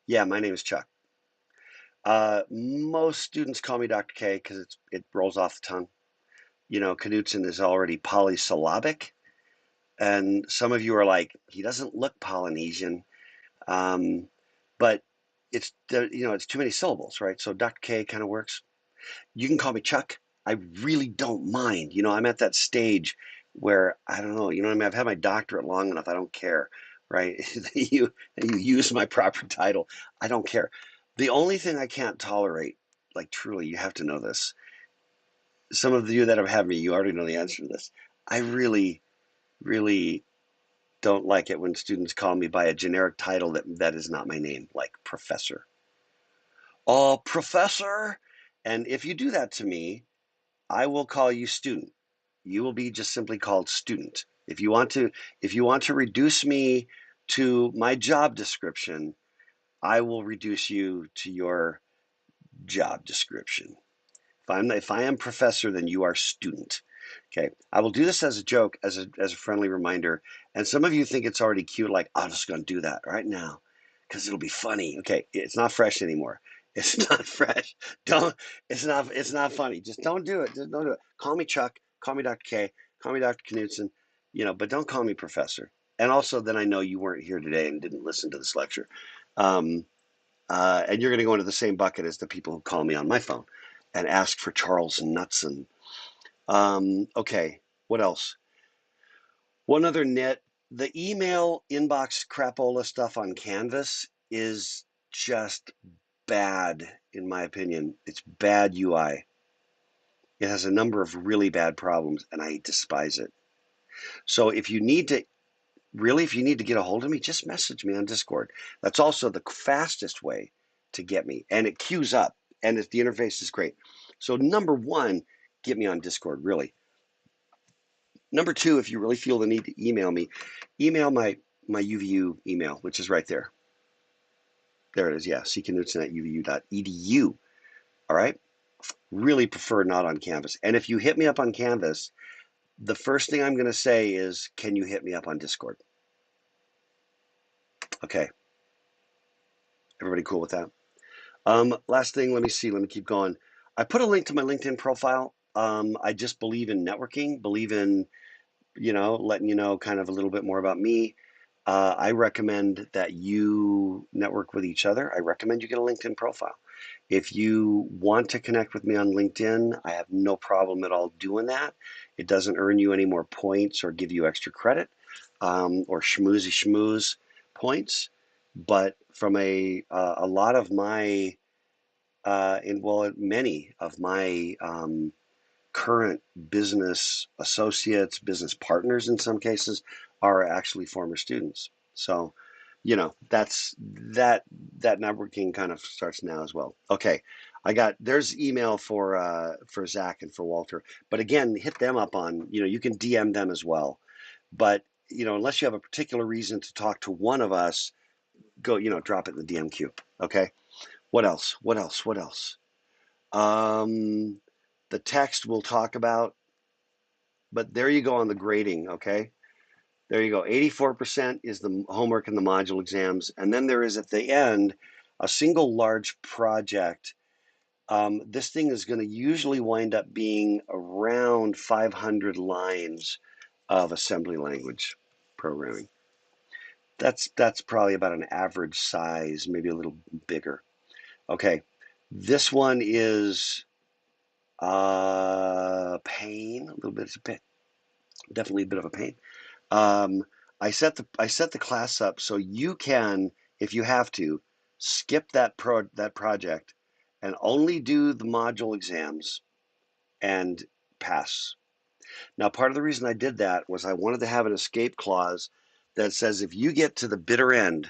Yeah, my name is Chuck. Most students call me Dr. K because it rolls off the tongue. Knutson is already polysyllabic, and some of you are like, he doesn't look Polynesian. But it's too many syllables, right? So Dr. K kind of works. You can call me Chuck. I really don't mind. I'm at that stage where I don't know. I mean, I've had my doctorate long enough. I don't care, right? you use my proper title. I don't care. The only thing I can't tolerate, like truly, you have to know this. Some of you that have had me, you already know the answer to this. I really, really don't like it when students call me by a generic title that is not my name, like professor. Oh, professor. And if you do that to me, I will call you student. You will be just simply called student. If you want to reduce me to my job description, I will reduce you to your job description. If I am professor, then you are student. Okay, I will do this as a joke, as a friendly reminder. And some of you think it's already cute, like I'm just going to do that right now because it'll be funny. Okay, it's not fresh anymore. It's not fresh. Don't. It's not funny. Just don't do it. Just don't do it. Call me Chuck. Call me Dr. K. Call me Dr. Knudsen. but don't call me professor. And also, then I know you weren't here today and didn't listen to this lecture. Um, and you're going to go into the same bucket as the people who call me on my phone and ask for Charles Knudsen. Okay, what else? One other nit, the email inbox crapola stuff on Canvas is just bad, in my opinion. It's bad UI. It has a number of really bad problems, and I despise it. So if you need to get a hold of me, just message me on Discord. That's also the fastest way to get me, and it queues up, and the interface is great. So number one, get me on Discord, really. Number two, if you really feel the need to email me, email my UVU email, which is right there. There it is, yeah, cknudsen@uvu.edu. All right? Really prefer not on Canvas. And if you hit me up on Canvas, the first thing I'm going to say is, can you hit me up on Discord? Okay. Everybody cool with that? Last thing, let me see. Let me keep going. I put a link to my LinkedIn profile. I just believe in networking, believe in, letting you know kind of a little bit more about me. I recommend that you network with each other. I recommend you get a LinkedIn profile. If you want to connect with me on LinkedIn, I have no problem at all doing that. It doesn't earn you any more points or give you extra credit or schmoozy schmooze points. But from a lot of my, many of my current business associates, business partners in some cases, are actually former students. So, that's that networking kind of starts now as well. Okay, there's email for Zach and for Walter, but again, hit them up on, you can DM them as well. But unless you have a particular reason to talk to one of us, go, drop it in the DM queue. Okay. What else? What else? What else? The text we'll talk about, but there you go on the grading, okay? There you go. 84% is the homework and the module exams. And then there is at the end a single large project. This thing is going to usually wind up being around 500 lines of assembly language programming. That's probably about an average size, maybe a little bigger. Okay, this one is pain, a little bit of pain, definitely a bit of a pain. I set the class up so you can, if you have to, skip that project and only do the module exams and pass. Now, part of the reason I did that was I wanted to have an escape clause that says if you get to the bitter end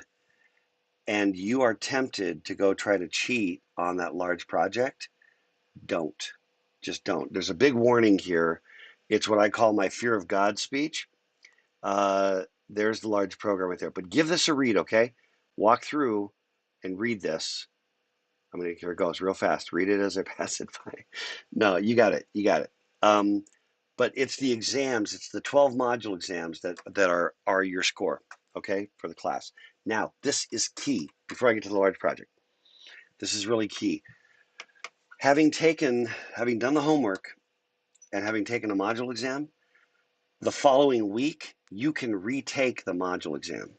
and you are tempted to go try to cheat on that large project, don't. Just don't. There's a big warning here. It's what I call my fear of God speech. There's the large program right there. But give this a read, okay? Walk through and read this. Here it goes real fast. Read it as I pass it by. No, you got it. You got it. But it's the exams. It's the 12 module exams that are your score, okay, for the class. Now, this is key before I get to the large project. This is really key. Having done the homework and having taken a module exam, the following week, you can retake the module exam.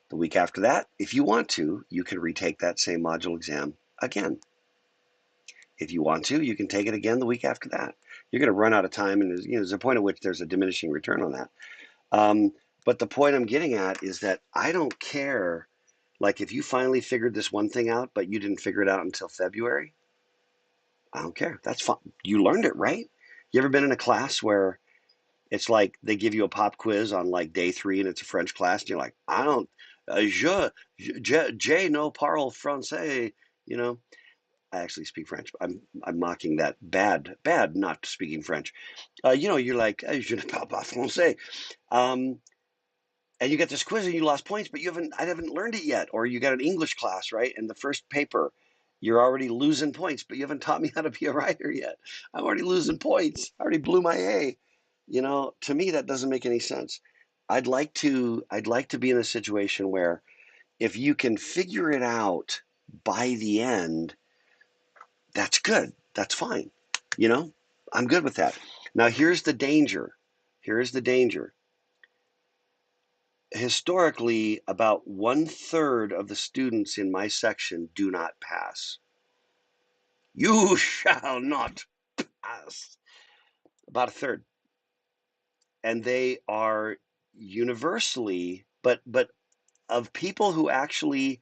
The week after that, if you want to, you can retake that same module exam again. If you want to, you can take it again the week after that. You're going to run out of time, and there's a point at which there's a diminishing return on that. But the point I'm getting at is that I don't care. Like if you finally figured this one thing out, but you didn't figure it out until February, I don't care. That's fine. You learned it, right? You ever been in a class where it's like they give you a pop quiz on like day 3 and it's a French class and you're like, I don't, je ne parle français, you know? I actually speak French. I'm mocking that bad not speaking French. You're like, je ne parle pas français. And you get this quiz and you lost points, but I haven't learned it yet. Or you got an English class, right? And the first paper, you're already losing points, but you haven't taught me how to be a writer yet. I'm already losing points. I already blew my A. To me, that doesn't make any sense. I'd like to be in a situation where if you can figure it out by the end, that's good. That's fine. I'm good with that. Now, here's the danger. Here is the danger. Historically, about 1/3 of the students in my section do not pass. You shall not pass. About a third. And they are universally, but of people who actually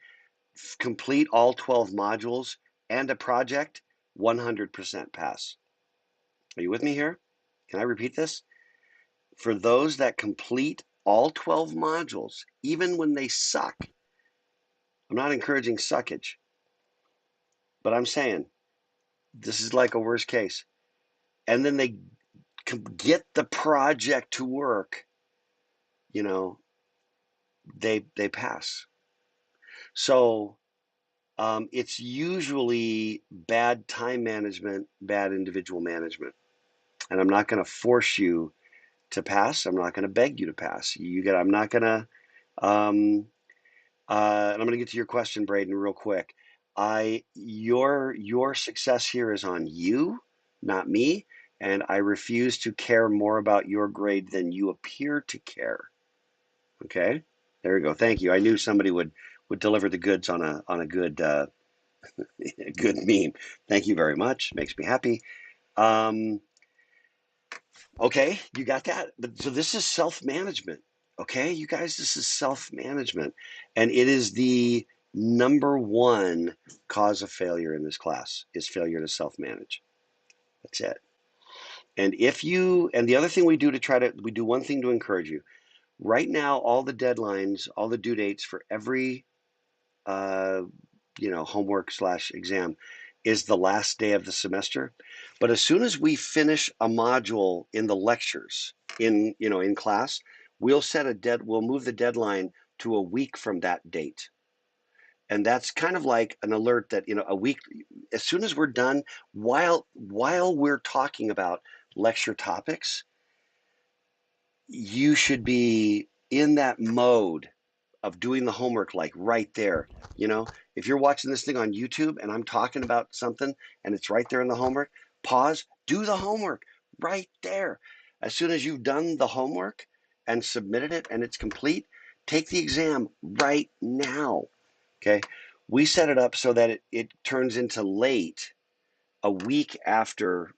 complete all 12 modules and a project, 100% pass. Are you with me here? Can I repeat this? For those that complete all 12 modules, even when they suck, I'm not encouraging suckage, but I'm saying this is like a worst case. And then they get the project to work, you know, they pass. So it's usually bad time management, bad individual management. And I'm not going to force you to pass. I'm not going to beg you to pass. I'm not going to. And I'm going to get to your question, Braden, real quick. Your success here is on you, not me, and I refuse to care more about your grade than you appear to care. Okay, there you go. Thank you. I knew somebody would deliver the goods on a good good meme. Thank you very much. Makes me happy. Okay, you got that. But so this is self-management. Okay, you guys, this is self-management, and it is the number one cause of failure in this class is failure to self-manage. That's it. And the other thing we do we do one thing to encourage you. Right now, all the deadlines, all the due dates for every homework / exam is the last day of the semester. But as soon as we finish a module in the lectures in class, we'll move the deadline to a week from that date. And that's kind of like an alert that, a week, as soon as we're done, while we're talking about lecture topics, you should be in that mode of doing the homework, like right there. If you're watching this thing on YouTube and I'm talking about something and it's right there in the homework, pause, do the homework right there. As soon as you've done the homework and submitted it and it's complete, take the exam right now. Okay. We set it up so that it turns into late a week after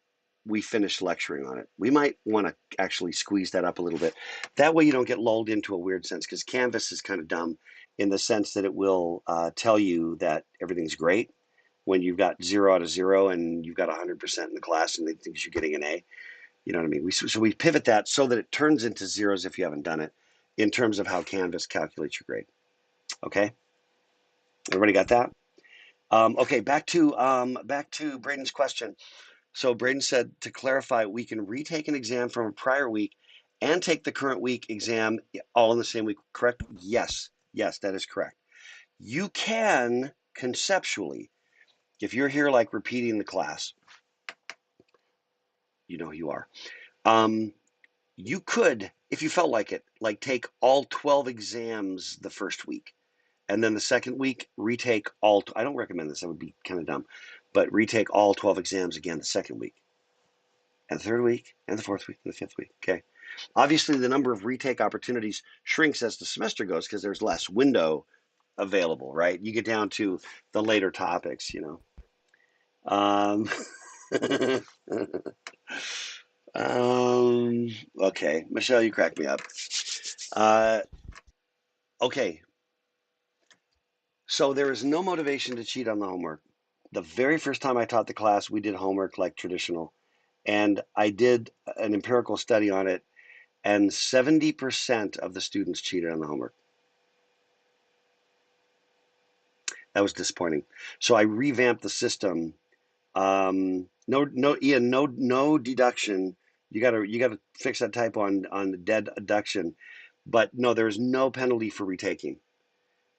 we finish lecturing on it. We might want to actually squeeze that up a little bit. That way you don't get lulled into a weird sense, because Canvas is kind of dumb in the sense that it will tell you that everything's great when you've got 0 out of 0 and you've got 100% in the class and they think you're getting an A. You know what I mean? So we pivot that so that it turns into zeros if you haven't done it, in terms of how Canvas calculates your grade. Okay? Everybody got that? Okay, back to Braden's question. So Braden said, to clarify, we can retake an exam from a prior week and take the current week exam all in the same week, correct? Yes, that is correct. You can conceptually, if you're here like repeating the class, you know who you are. You could, if you felt like it, like take all 12 exams the first week, and then the second week retake all. I don't recommend this; that would be kind of dumb, but retake all 12 exams again the second week, and the third week, and the fourth week, and the fifth week. Okay. Obviously, the number of retake opportunities shrinks as the semester goes because there's less window available, right? You get down to the later topics, Okay, Michelle, you crack me up. Okay, so there is no motivation to cheat on the homework. The very first time I taught the class, we did homework like traditional, and I did an empirical study on it, and 70% of the students cheated on the homework. That was disappointing. So I revamped the system. Ian, no deduction. You gotta fix that typo on the deduction. But no, there's no penalty for retaking.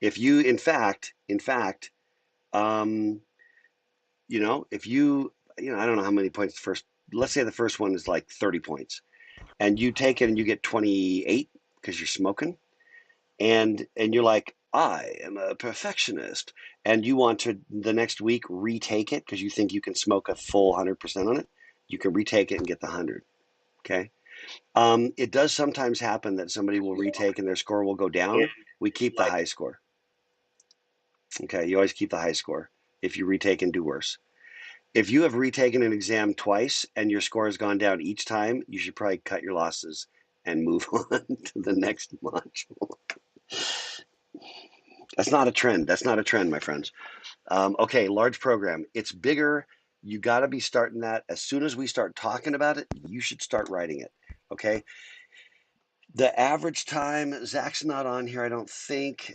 If you, in fact, if you, I don't know how many points let's say the first one is like 30 points, and you take it and you get 28 because you're smoking, and you're like, I am a perfectionist, and you want to the next week retake it because you think you can smoke a full 100% on it, you can retake it and get the 100. Okay, It does sometimes happen that somebody will retake and their score will go down. We keep the high score. Okay, you always keep the high score if you retake and do worse. If you have retaken an exam twice and your score has gone down each time, you should probably cut your losses and move on to the next module. That's not a trend. That's not a trend, my friends. Okay, large program. It's bigger. You got to be starting that. As soon as we start talking about it, you should start writing it. Okay. The average time, Zach's not on here, I don't think.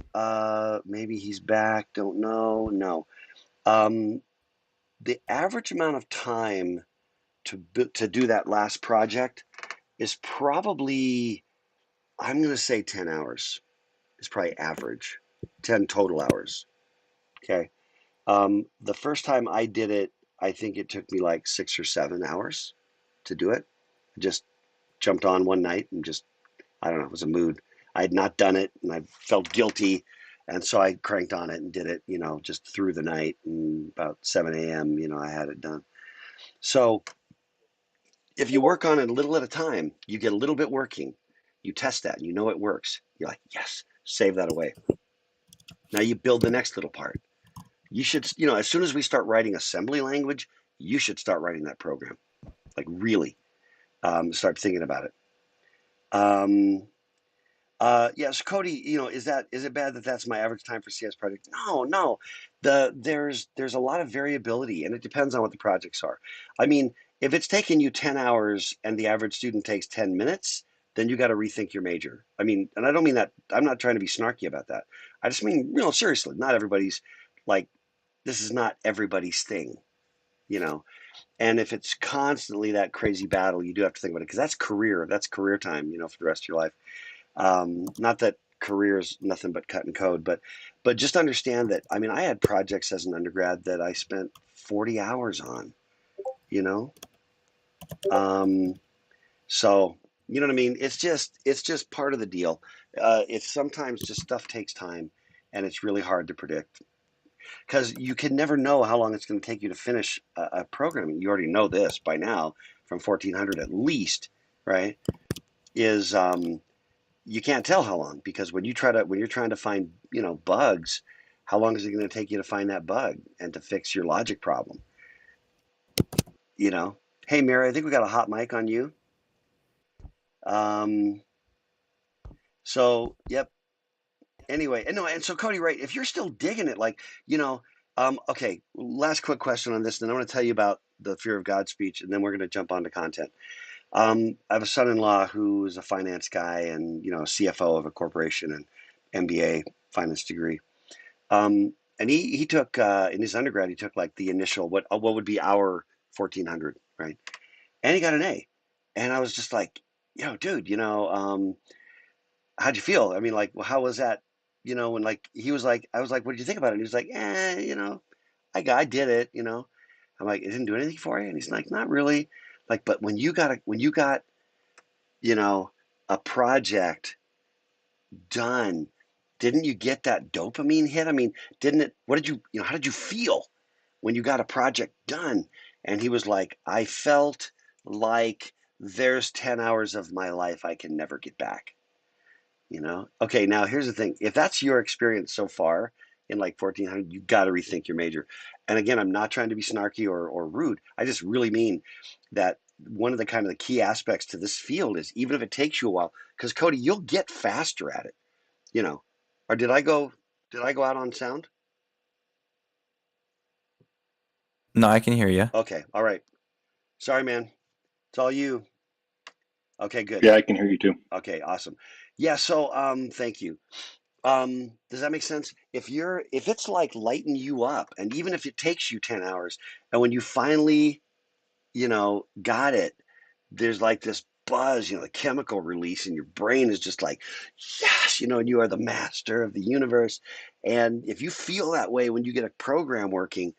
Maybe he's back. Don't know. No. The average amount of time to do that last project is probably, I'm going to say 10 hours. It's probably average, 10 total hours. Okay. The first time I did it, I think it took me like 6 or 7 hours to do it. I just jumped on one night and just, I don't know, it was a mood. I had not done it and I felt guilty. And so I cranked on it and did it, just through the night. And about 7 a.m., I had it done. So if you work on it a little at a time, you get a little bit working. You test that and you know it works. You're like, yes, save that away. Now you build the next little part. You should, as soon as we start writing assembly language, you should start writing that program. Like really start thinking about it. Yes, Cody, is it bad that that's my average time for CS project? No, no. There's a lot of variability and it depends on what the projects are. I mean, if it's taking you 10 hours and the average student takes 10 minutes, then you got to rethink your major. I mean, and I don't mean that, I'm not trying to be snarky about that. I just mean, seriously, not everybody's like, this is not everybody's thing, you know. And if it's constantly that crazy battle, you do have to think about it because that's career time, for the rest of your life. Not that career is nothing but cut and code, but just understand that. I mean, I had projects as an undergrad that I spent 40 hours on, you know. So you know what I mean. It's just part of the deal. It's sometimes just stuff takes time, and it's really hard to predict because you can never know how long it's going to take you to finish a program. You already know this by now from 1400 at least, right? Is you can't tell how long because when you're trying to find bugs, how long is it going to take you to find that bug and to fix your logic problem? Hey Mary, I think we got a hot mic on you. um so yep. Anyway, and no, and so Cody, right, if you're still digging it, like, okay, last quick question on this, and then I want to tell you about the fear of God speech, and then we're going to jump onto content. I have a son-in-law who is a finance guy and CFO of a corporation and MBA finance degree. And he took in his undergrad he took like the initial what would be our 1400, right? And he got an A. And I was just like, dude, how'd you feel? I mean, like, well, how was that? When like he was like, I was like, what did you think about it? And he was like, I did it. I'm like, it didn't do anything for you, and he's like, not really. Like, but when you got you know, a project done, didn't you get that dopamine hit? I mean, didn't it, what did how did you feel when you got a project done? And he was like, I felt like there's 10 hours of my life I can never get back. Okay, now here's the thing. If that's your experience so far in like 1400, you've got to rethink your major. And again, I'm not trying to be snarky or rude. I just really mean that one of the kind of the key aspects to this field is even if it takes you a while, because Cody, you'll get faster at it, you know. Or did I go out on sound? No, I can hear you. Okay, all right. Sorry, man. It's all you. Okay, good. Yeah, I can hear you too. Okay, awesome. Yeah, so thank you. Does that make sense? If it's like lighting you up, and even if it takes you 10 hours, and when you finally, got it, there's like this buzz, the chemical release, and your brain is just like, yes, and you are the master of the universe. And if you feel that way when you get a program working,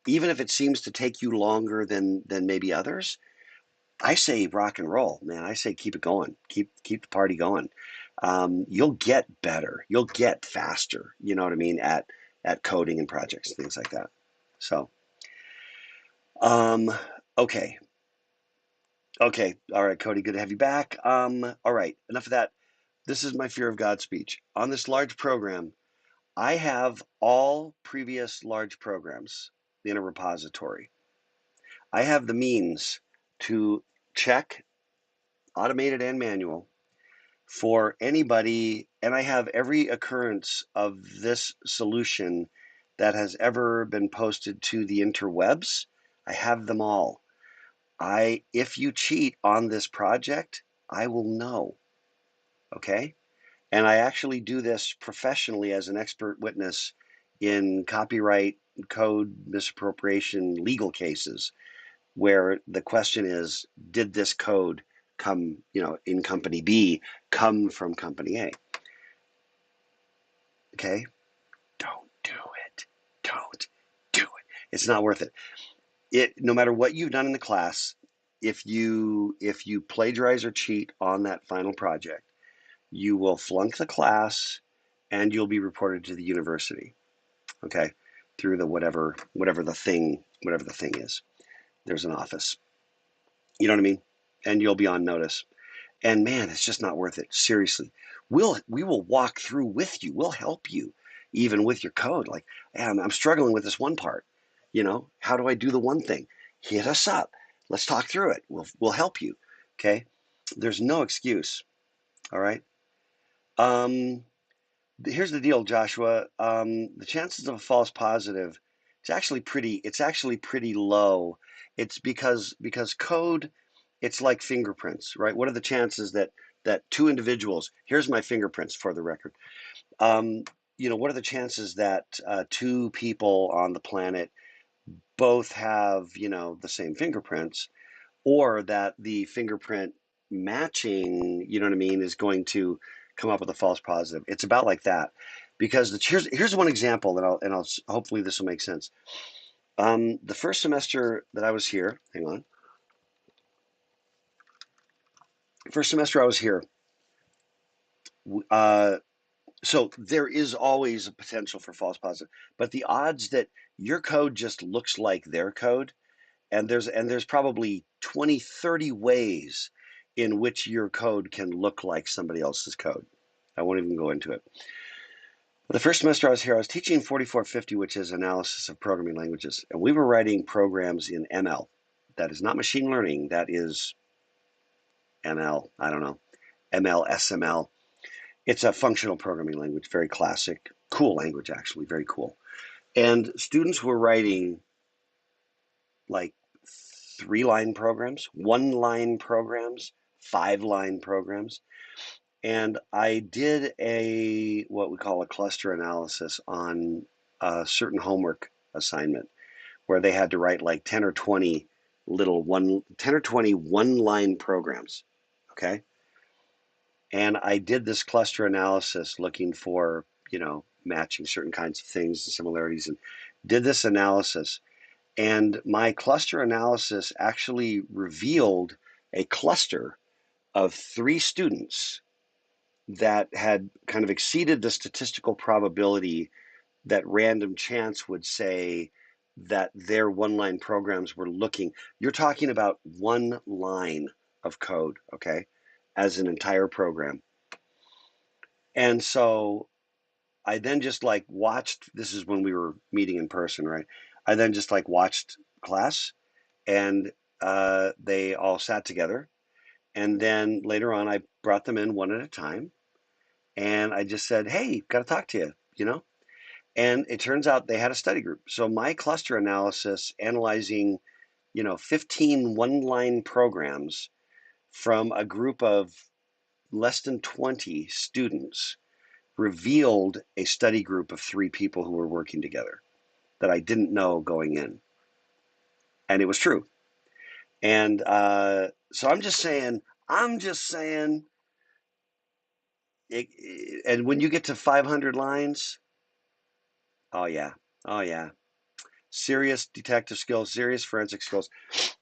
even if it seems to take you longer than maybe others, I say rock and roll, man. I say keep it going, keep the party going. You'll get better, you'll get faster. You know what I mean at coding and projects, things like that. So, okay. Okay. All right, Cody. Good to have you back. All right. Enough of that. This is my fear of God speech. On this large program, I have all previous large programs in a repository. I have the means to check, automated and manual, for anybody, and I have every occurrence of this solution that has ever been posted to the interwebs. I have them all. If you cheat on this project, I will know. Okay? And I actually do this professionally as an expert witness in copyright, code misappropriation legal cases where the question is, did this code come, in company B, come from company A? Okay? Don't do it. Don't do it. It's not worth it. No matter what you've done in the class, if you plagiarize or cheat on that final project, you will flunk the class and you'll be reported to the university. Okay? Through the whatever the thing is. There's an office. You know what I mean? And you'll be on notice. And man, it's just not worth it. Seriously. We will walk through with you. We'll help you even with your code. Like, hey, I'm struggling with this one part. How do I do the one thing? Hit us up. Let's talk through it. We'll help you. Okay? There's no excuse. All right? Here's the deal, Joshua. The chances of a false positive, it's actually pretty low. It's because code, it's like fingerprints, right? What are the chances that two individuals, here's my fingerprints for the record. What are the chances that two people on the planet both have, the same fingerprints, or that the fingerprint matching, you know what I mean, is going to come up with a false positive? It's about like that. Because here's one example that I'll hopefully this will make sense. The first semester that I was here, hang on. First semester I was here, so there is always a potential for false positive, but the odds that your code just looks like their code, and there's probably 20, 30 ways in which your code can look like somebody else's code. I won't even go into it. The first semester I was here, I was teaching 4450, which is analysis of programming languages, and we were writing programs in ML. That is not machine learning. That is ML. I don't know. ML, SML. It's a functional programming language, very classic, cool language, actually, very cool. And students were writing like 3-line programs, 1-line programs, 5-line programs. And I did what we call a cluster analysis on a certain homework assignment where they had to write like 10 or 20 1-line programs. Okay. And I did this cluster analysis looking for, matching certain kinds of things and similarities, and did this analysis. And my cluster analysis actually revealed a cluster of 3 students that had kind of exceeded the statistical probability that random chance would say that their 1-line programs were looking. You're talking about 1 line of code, okay, as an entire program. And so I then just like watched, this is when we were meeting in person, right? I then just like watched class, and they all sat together. And then later on, I brought them in one at a time. And I just said, hey, got to talk to you, And it turns out they had a study group. So my cluster analysis analyzing, 15 1-line programs from a group of less than 20 students revealed a study group of 3 people who were working together that I didn't know going in. And it was true. And so I'm just saying, and when you get to 500 lines, oh yeah, serious detective skills, serious forensic skills.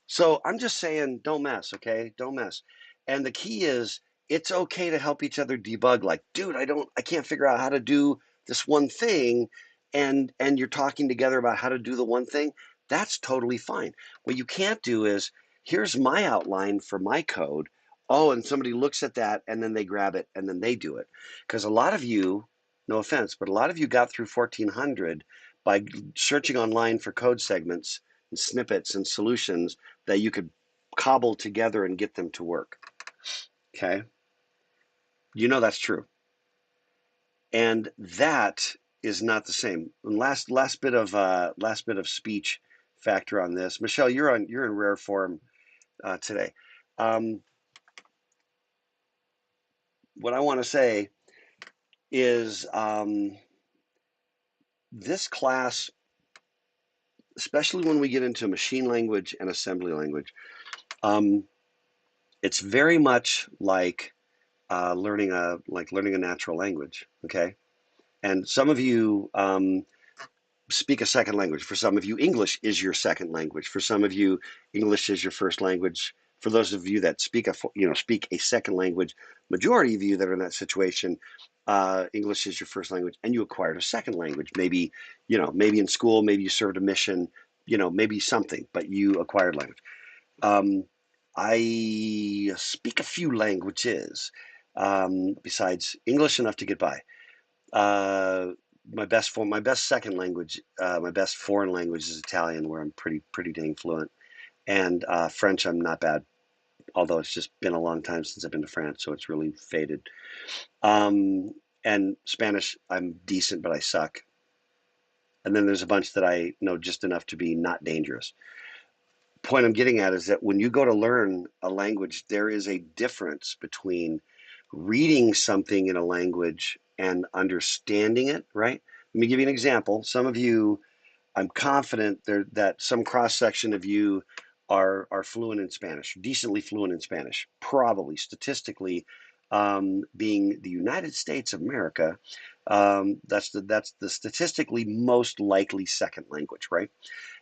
So I'm just saying, don't mess, okay? Don't mess. And the key is, it's okay to help each other debug. Like, dude, I can't figure out how to do this one thing, and you're talking together about how to do the one thing. That's totally fine. What you can't do is Here's my outline for my code. Oh, and somebody looks at that and then they grab it and then they do it. Because a lot of you, no offense, but a lot of you got through 1400 by searching online for code segments and snippets and solutions that you could cobble together and get them to work. Okay? You know that's true. And that is not the same. And last bit of speech factor on this. Michelle, you're in rare form today. What I want to say is this class, especially when we get into machine language and assembly language, it's very much like learning a natural language. Okay, and some of you speak a second language. For some of you, English is your second language. For some of you, English is your first language. For those of you that speak a second language, majority of you that are in that situation, English is your first language, and you acquired a second language. Maybe in school, maybe you served a mission, maybe something, but you acquired language. I speak a few languages besides English, enough to get by. My best second language, my best foreign language is Italian, where I'm pretty dang fluent, and French I'm not bad, although it's just been a long time since I've been to France, so it's really faded. And Spanish I'm decent, but I suck. And then there's a bunch that I know just enough to be not dangerous. Point I'm getting at is that when you go to learn a language, there is a difference between reading something in a language and understanding it, right? Let me give you an example. Some of you, I'm confident that some cross section of you are fluent in Spanish, decently fluent in Spanish, probably statistically, being the United States of America, that's the statistically most likely second language, right?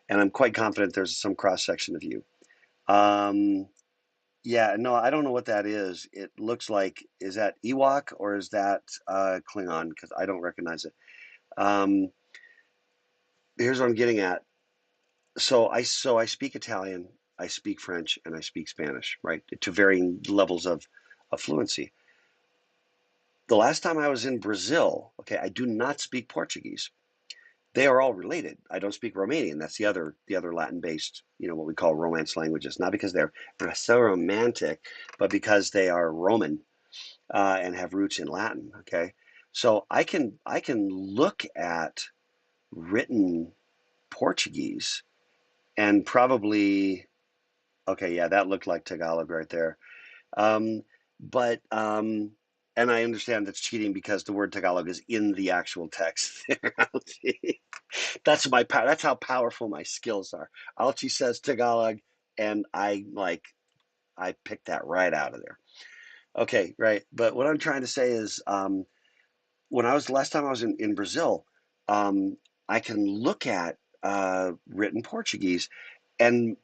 And I'm quite confident there's some cross section of you. Yeah, no, I don't know what that is. It looks like, is that Ewok or is that Klingon? Because I don't recognize it. Here's what I'm getting at. So I speak Italian, I speak French, and I speak Spanish, right? To varying levels of fluency. The last time I was in Brazil, okay, I do not speak Portuguese. They are all related. I don't speak Romanian. That's the other Latin-based, what we call Romance languages. Not because they're so romantic, but because they are Roman and have roots in Latin. Okay, so I can look at written Portuguese and probably, okay, yeah, that looked like Tagalog right there. But and I understand that's cheating because the word Tagalog is in the actual text. That's how powerful my skills are. Alchi says Tagalog, and I picked that right out of there. Okay, right. But what I'm trying to say is, last time I was in Brazil, I can look at written Portuguese, and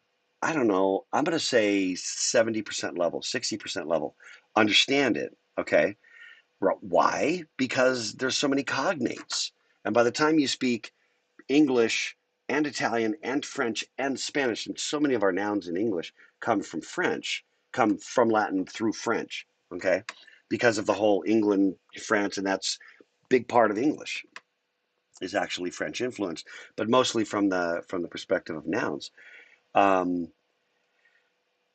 I don't know, I'm going to say 70% level, 60% level, understand it. Okay. Why? Because there's so many cognates. And by the time you speak English and Italian and French and Spanish, and so many of our nouns in English come from Latin through French, okay? Because of the whole England, France, and that's big part of English is actually French influence, but mostly from the perspective of nouns.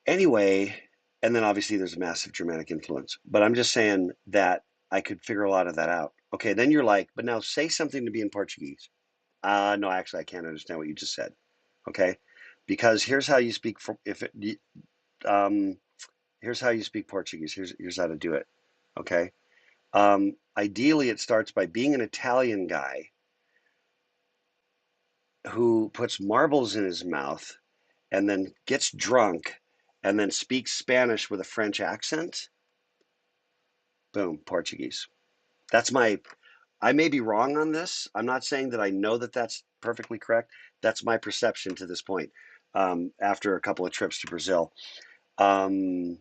Anyway, and then obviously there's a massive Germanic influence, but I'm just saying that I could figure a lot of that out. Okay, then you're like, but now say something to me in Portuguese. No, actually, I can't understand what you just said. Okay, because here's how you speak. Here's how you speak Portuguese. Here's how to do it. Okay. Ideally, it starts by being an Italian guy who puts marbles in his mouth and then gets drunk and then speaks Spanish with a French accent. Boom, Portuguese. That's I may be wrong on this. I'm not saying that I know that that's perfectly correct. That's my perception to this point after a couple of trips to Brazil. You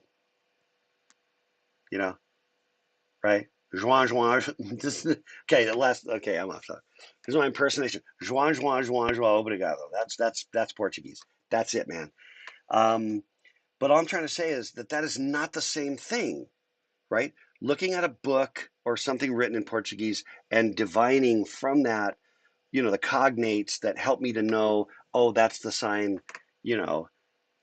know, right? Juan, Juan. Okay, okay, I'm off. Here's my impersonation. Juan, Juan, Juan, Juan, obrigado. That's Portuguese. That's it, man. But all I'm trying to say is that that is not the same thing, right? Looking at a book or something written in Portuguese and divining from that, the cognates that help me to know, oh, that's the sign, you know,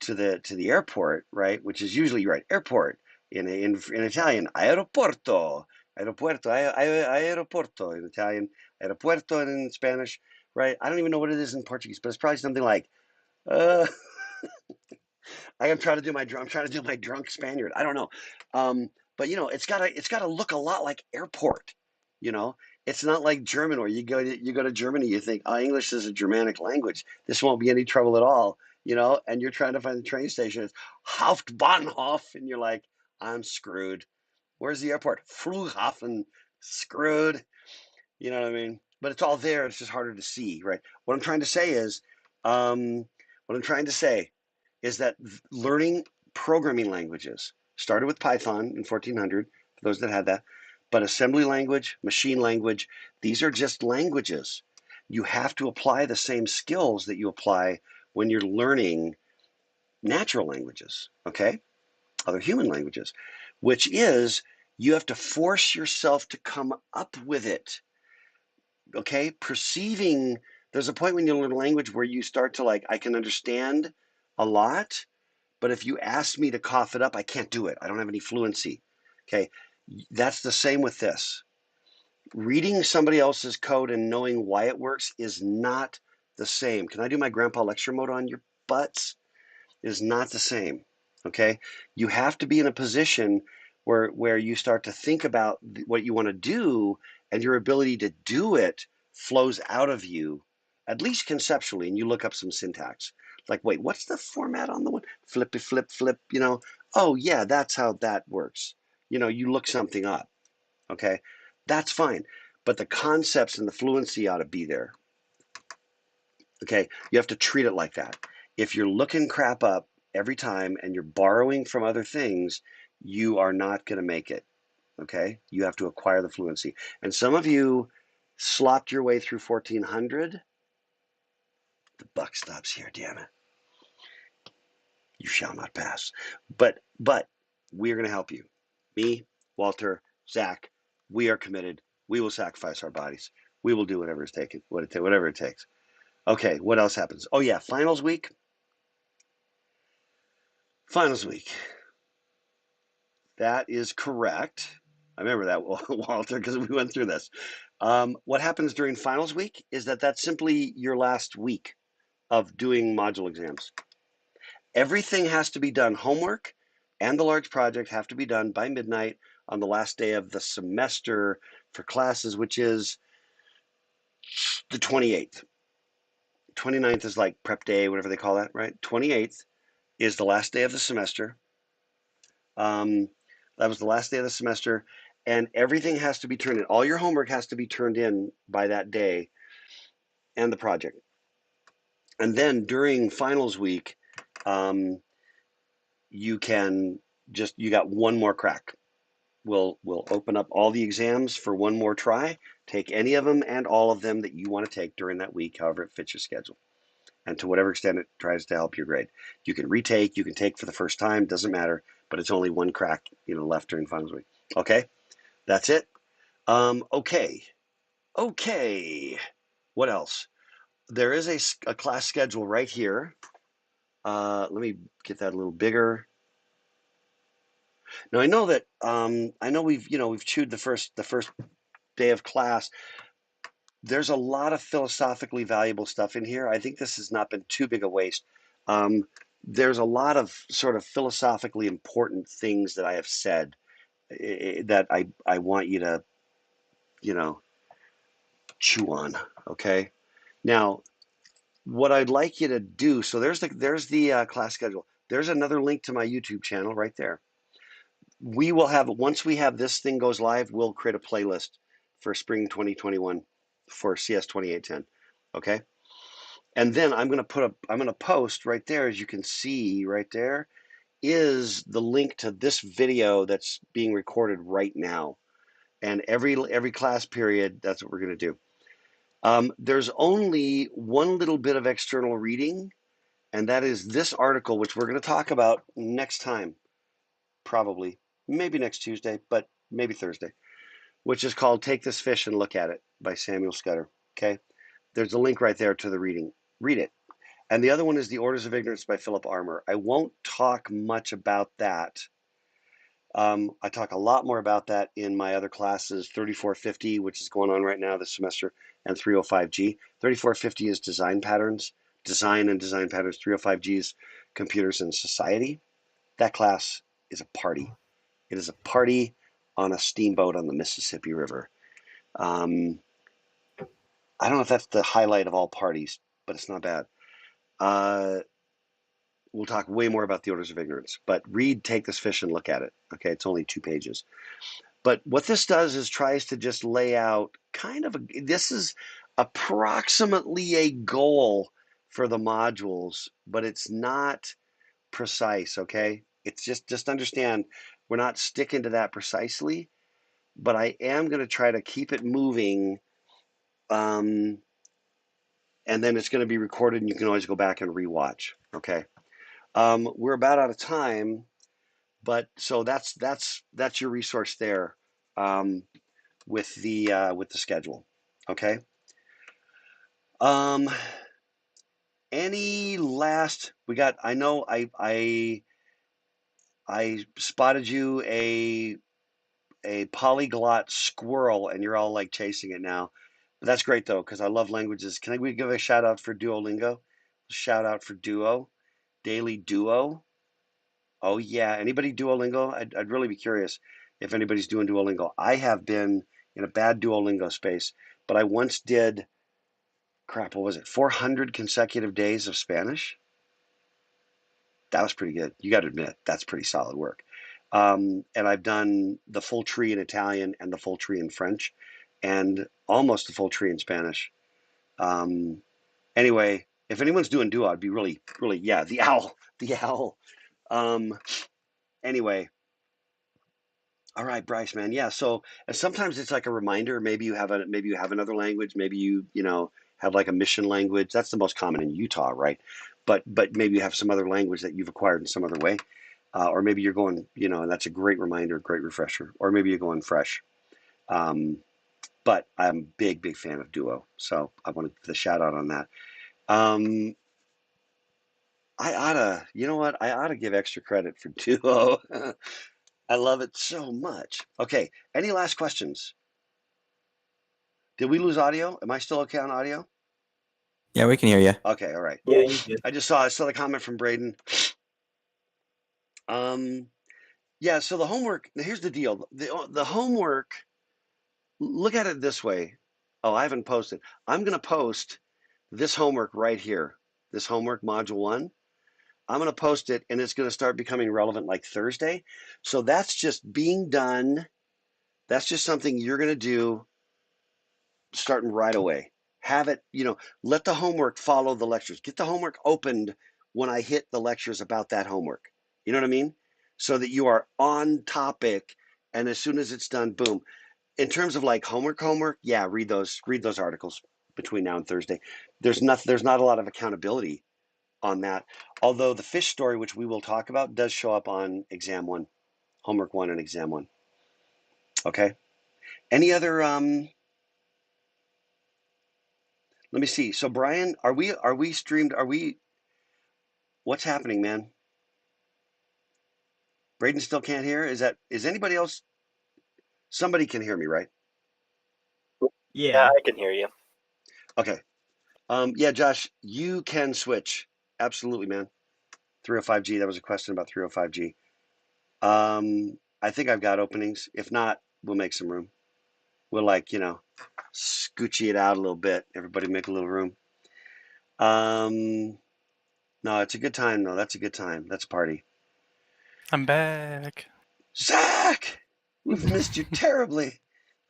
to the airport, right? Which is usually right, airport in Italian, aeroporto, aeroporto in Italian, aeropuerto in Spanish, right? I don't even know what it is in Portuguese, but it's probably something like, uh, I'm trying to do my drunk Spaniard. I don't know, but it's gotta look a lot like airport. You know, it's not like German where you go to Germany, you think, oh, English is a Germanic language. This won't be any trouble at all. And you're trying to find the train station. It's Hauptbahnhof, and you're like, I'm screwed. Where's the airport? Flughafen. Screwed. You know what I mean? But it's all there. It's just harder to see, right? What I'm trying to say is, um, what I'm trying to say is that learning programming languages started with Python in 1400, for those that had that, but assembly language, machine language, these are just languages. You have to apply the same skills that you apply when you're learning natural languages, okay? Other human languages, which is you have to force yourself to come up with it, okay? Perceiving, there's a point when you learn a language where you start to like, I can understand a lot, but if you ask me to cough it up, I can't do it. I don't have any fluency. Okay. That's the same with this. Reading somebody else's code and knowing why it works is not the same. Can I do my grandpa lecture mode on your butts? Is not the same. Okay. You have to be in a position where you start to think about what you want to do, and your ability to do it flows out of you, at least conceptually, and you look up some syntax. Like, wait, what's the format on the one? Flippy flip flip, oh yeah, that's how that works. You look something up. Okay. That's fine. But the concepts and the fluency ought to be there. Okay, you have to treat it like that. If you're looking crap up every time and you're borrowing from other things, you are not going to make it. Okay, you have to acquire the fluency. And some of you slopped your way through 1400. The buck stops here, damn it. You shall not pass. But we are going to help you. Me, Walter, Zach, we are committed. We will sacrifice our bodies. We will do whatever it's taken, whatever it takes. Okay, what else happens? Oh yeah, finals week. Finals week. That is correct. I remember that, Walter, because we went through this. What happens during finals week is that's simply your last week of doing module exams. Everything has to be done. Homework and the large project have to be done by midnight on the last day of the semester for classes, which is the 28th. 29th is like prep day, whatever they call that, right? 28th is the last day of the semester. That was the last day of the semester, and everything has to be turned in. All your homework has to be turned in by that day, and the project. And then during finals week, you got one more crack. We'll open up all the exams for one more try. Take any of them and all of them that you want to take during that week, however it fits your schedule, and to whatever extent it tries to help your grade. You can retake, you can take for the first time, doesn't matter, but it's only one crack, left during finals week. Okay, that's it. Okay. What else? There is a class schedule right here. Let me get that a little bigger. Now I know that I know we've chewed the first day of class. There's a lot of philosophically valuable stuff in here. I think this has not been too big a waste. There's a lot of sort of philosophically important things that I have said that I want you to, chew on. Okay. Now, what I'd like you to do, so there's the class schedule. There's another link to my YouTube channel right there. We will have, once we have this thing goes live, we'll create a playlist for spring 2021 for CS 2810. Okay. And then I'm going to post right there, as you can see right there, is the link to this video that's being recorded right now. And every class period, that's what we're going to do. There's only one little bit of external reading and that is this article, which we're going to talk about next time, probably, maybe next Tuesday, but maybe Thursday, which is called Take This Fish and Look at It by Samuel Scudder. Okay. There's a link right there to the reading. Read it. And the other one is The Orders of Ignorance by Philip Armour. I won't talk much about that. I talk a lot more about that in my other classes, 3450, which is going on right now this semester, and 305G. 3450 is design patterns, design and design patterns. 305G is computers and society. That class is a party. It is a party on a steamboat on the Mississippi River. I don't know if that's the highlight of all parties, but it's not bad. We'll talk way more about the Orders of Ignorance, but read Take This Fish and Look at It. Okay, it's only 2 pages. But what this does is tries to just lay out kind of this is approximately a goal for the modules, but it's not precise, okay? It's just understand we're not sticking to that precisely, but I am going to try to keep it moving. And then it's going to be recorded and you can always go back and rewatch, okay? We're about out of time, but so that's your resource there with the schedule, okay? Any last? We got. I know. I spotted you a polyglot squirrel, and you're all like chasing it now. But that's great though, because I love languages. Can we give a shout out for Duolingo? Shout out for Duo, Daily Duo. Oh yeah, anybody Duolingo? I'd really be curious if anybody's doing Duolingo. I have been in a bad Duolingo space, but I once did, crap, what was it? 400 consecutive days of Spanish. That was pretty good. You got to admit, that's pretty solid work. And I've done the full tree in Italian and the full tree in French and almost the full tree in Spanish. Anyway, if anyone's doing Duo, I'd be really, really, yeah, the owl. Anyway, all right, Bryce, man. Yeah. So and sometimes it's like a reminder. Maybe you have another language. Maybe you have like a mission language. That's the most common in Utah, right? But maybe you have some other language that you've acquired in some other way, or maybe you're going, and that's a great reminder, great refresher. Or maybe you're going fresh. But I'm a big fan of Duo, so I wanted the shout out on that. I oughta, you know what? I ought to give extra credit for Duo. I love it so much. Okay, any last questions? Did we lose audio? Am I still okay on audio? Yeah, we can hear you. Okay, all right. Yeah, you did. I saw the comment from Braden. Yeah, so the homework, here's the deal. The homework, look at it this way. Oh, I haven't posted. I'm going to post this homework right here. This homework, module 1. I'm going to post it, and it's going to start becoming relevant like Thursday. So that's just being done. That's just something you're going to do starting right away. Have it, let the homework follow the lectures. Get the homework opened when I hit the lectures about that homework. You know what I mean? So that you are on topic, and as soon as it's done, boom. In terms of like homework, yeah, read those articles between now and Thursday. There's not a lot of accountability on that. Although the fish story, which we will talk about, does show up on exam 1, homework 1 and exam 1. Okay. Any other let me see. So Brian, are we streamed? What's happening, man? Braden still can't hear? Is anybody else? Somebody can hear me, right? Yeah, I can hear you. Okay. Yeah, Josh, you can switch. Absolutely, man. 305G, that was a question about 305G. I think I've got openings. If not, we'll make some room. We'll scoochy it out a little bit. Everybody make a little room. No, it's a good time though. That's a good time. Let's party. I'm back. Zach, we've missed you terribly.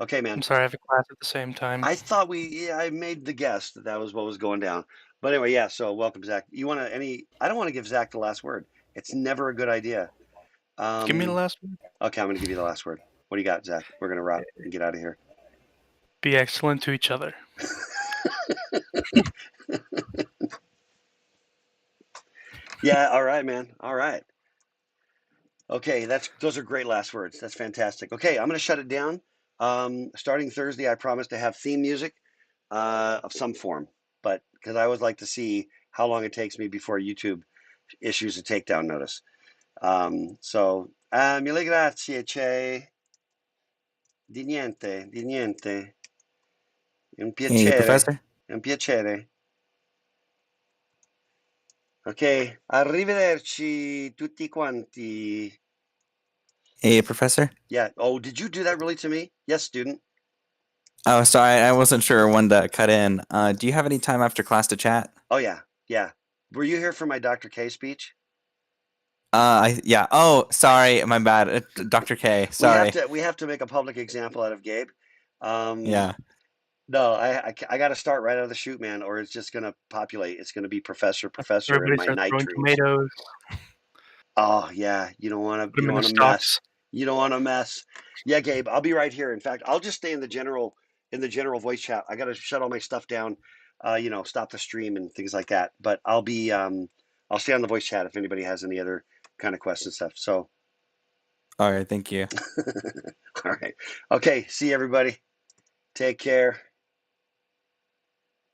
Okay, man. I'm sorry, I have a class at the same time. I thought I made the guess that was what was going down. But anyway, yeah, so welcome, Zach. I don't want to give Zach the last word. It's never a good idea. Give me the last one. Okay, I'm going to give you the last word. What do you got, Zach? We're going to wrap and get out of here. Be excellent to each other. Yeah. All right, man. All right. Okay, those are great last words. That's fantastic. Okay, I'm going to shut it down. Starting Thursday, I promise to have theme music of some form, but because I always like to see how long it takes me before YouTube issues a takedown notice. Mille grazie, Che. Di niente, di niente. È un Hey, piacere. Professor. È un piacere. Ok, arrivederci tutti quanti. Hey, Professor. Yeah. Oh, did you do that really to me? Yes, student. Oh, sorry, I wasn't sure when to cut in. Do you have any time after class to chat? Oh, yeah. Yeah. Were you here for my Dr. K speech? Yeah. Oh, sorry, my bad. Dr. K. Sorry. We have to make a public example out of Gabe. Yeah. No, I got to start right out of the chute, man, or it's just gonna populate. It's gonna be professor in Everybody my starts night throwing dreams. tomatoes. Oh yeah, you don't want Put them in the to mess. stocks. You don't want to mess. Yeah, Gabe, I'll be right here. In fact, I'll just stay in the general voice chat. I got to shut all my stuff down. Stop the stream and things like that. But I'll stay on the voice chat if anybody has any other kind of question stuff. So, All right. Thank you. all right. Okay. See you, everybody. Take care.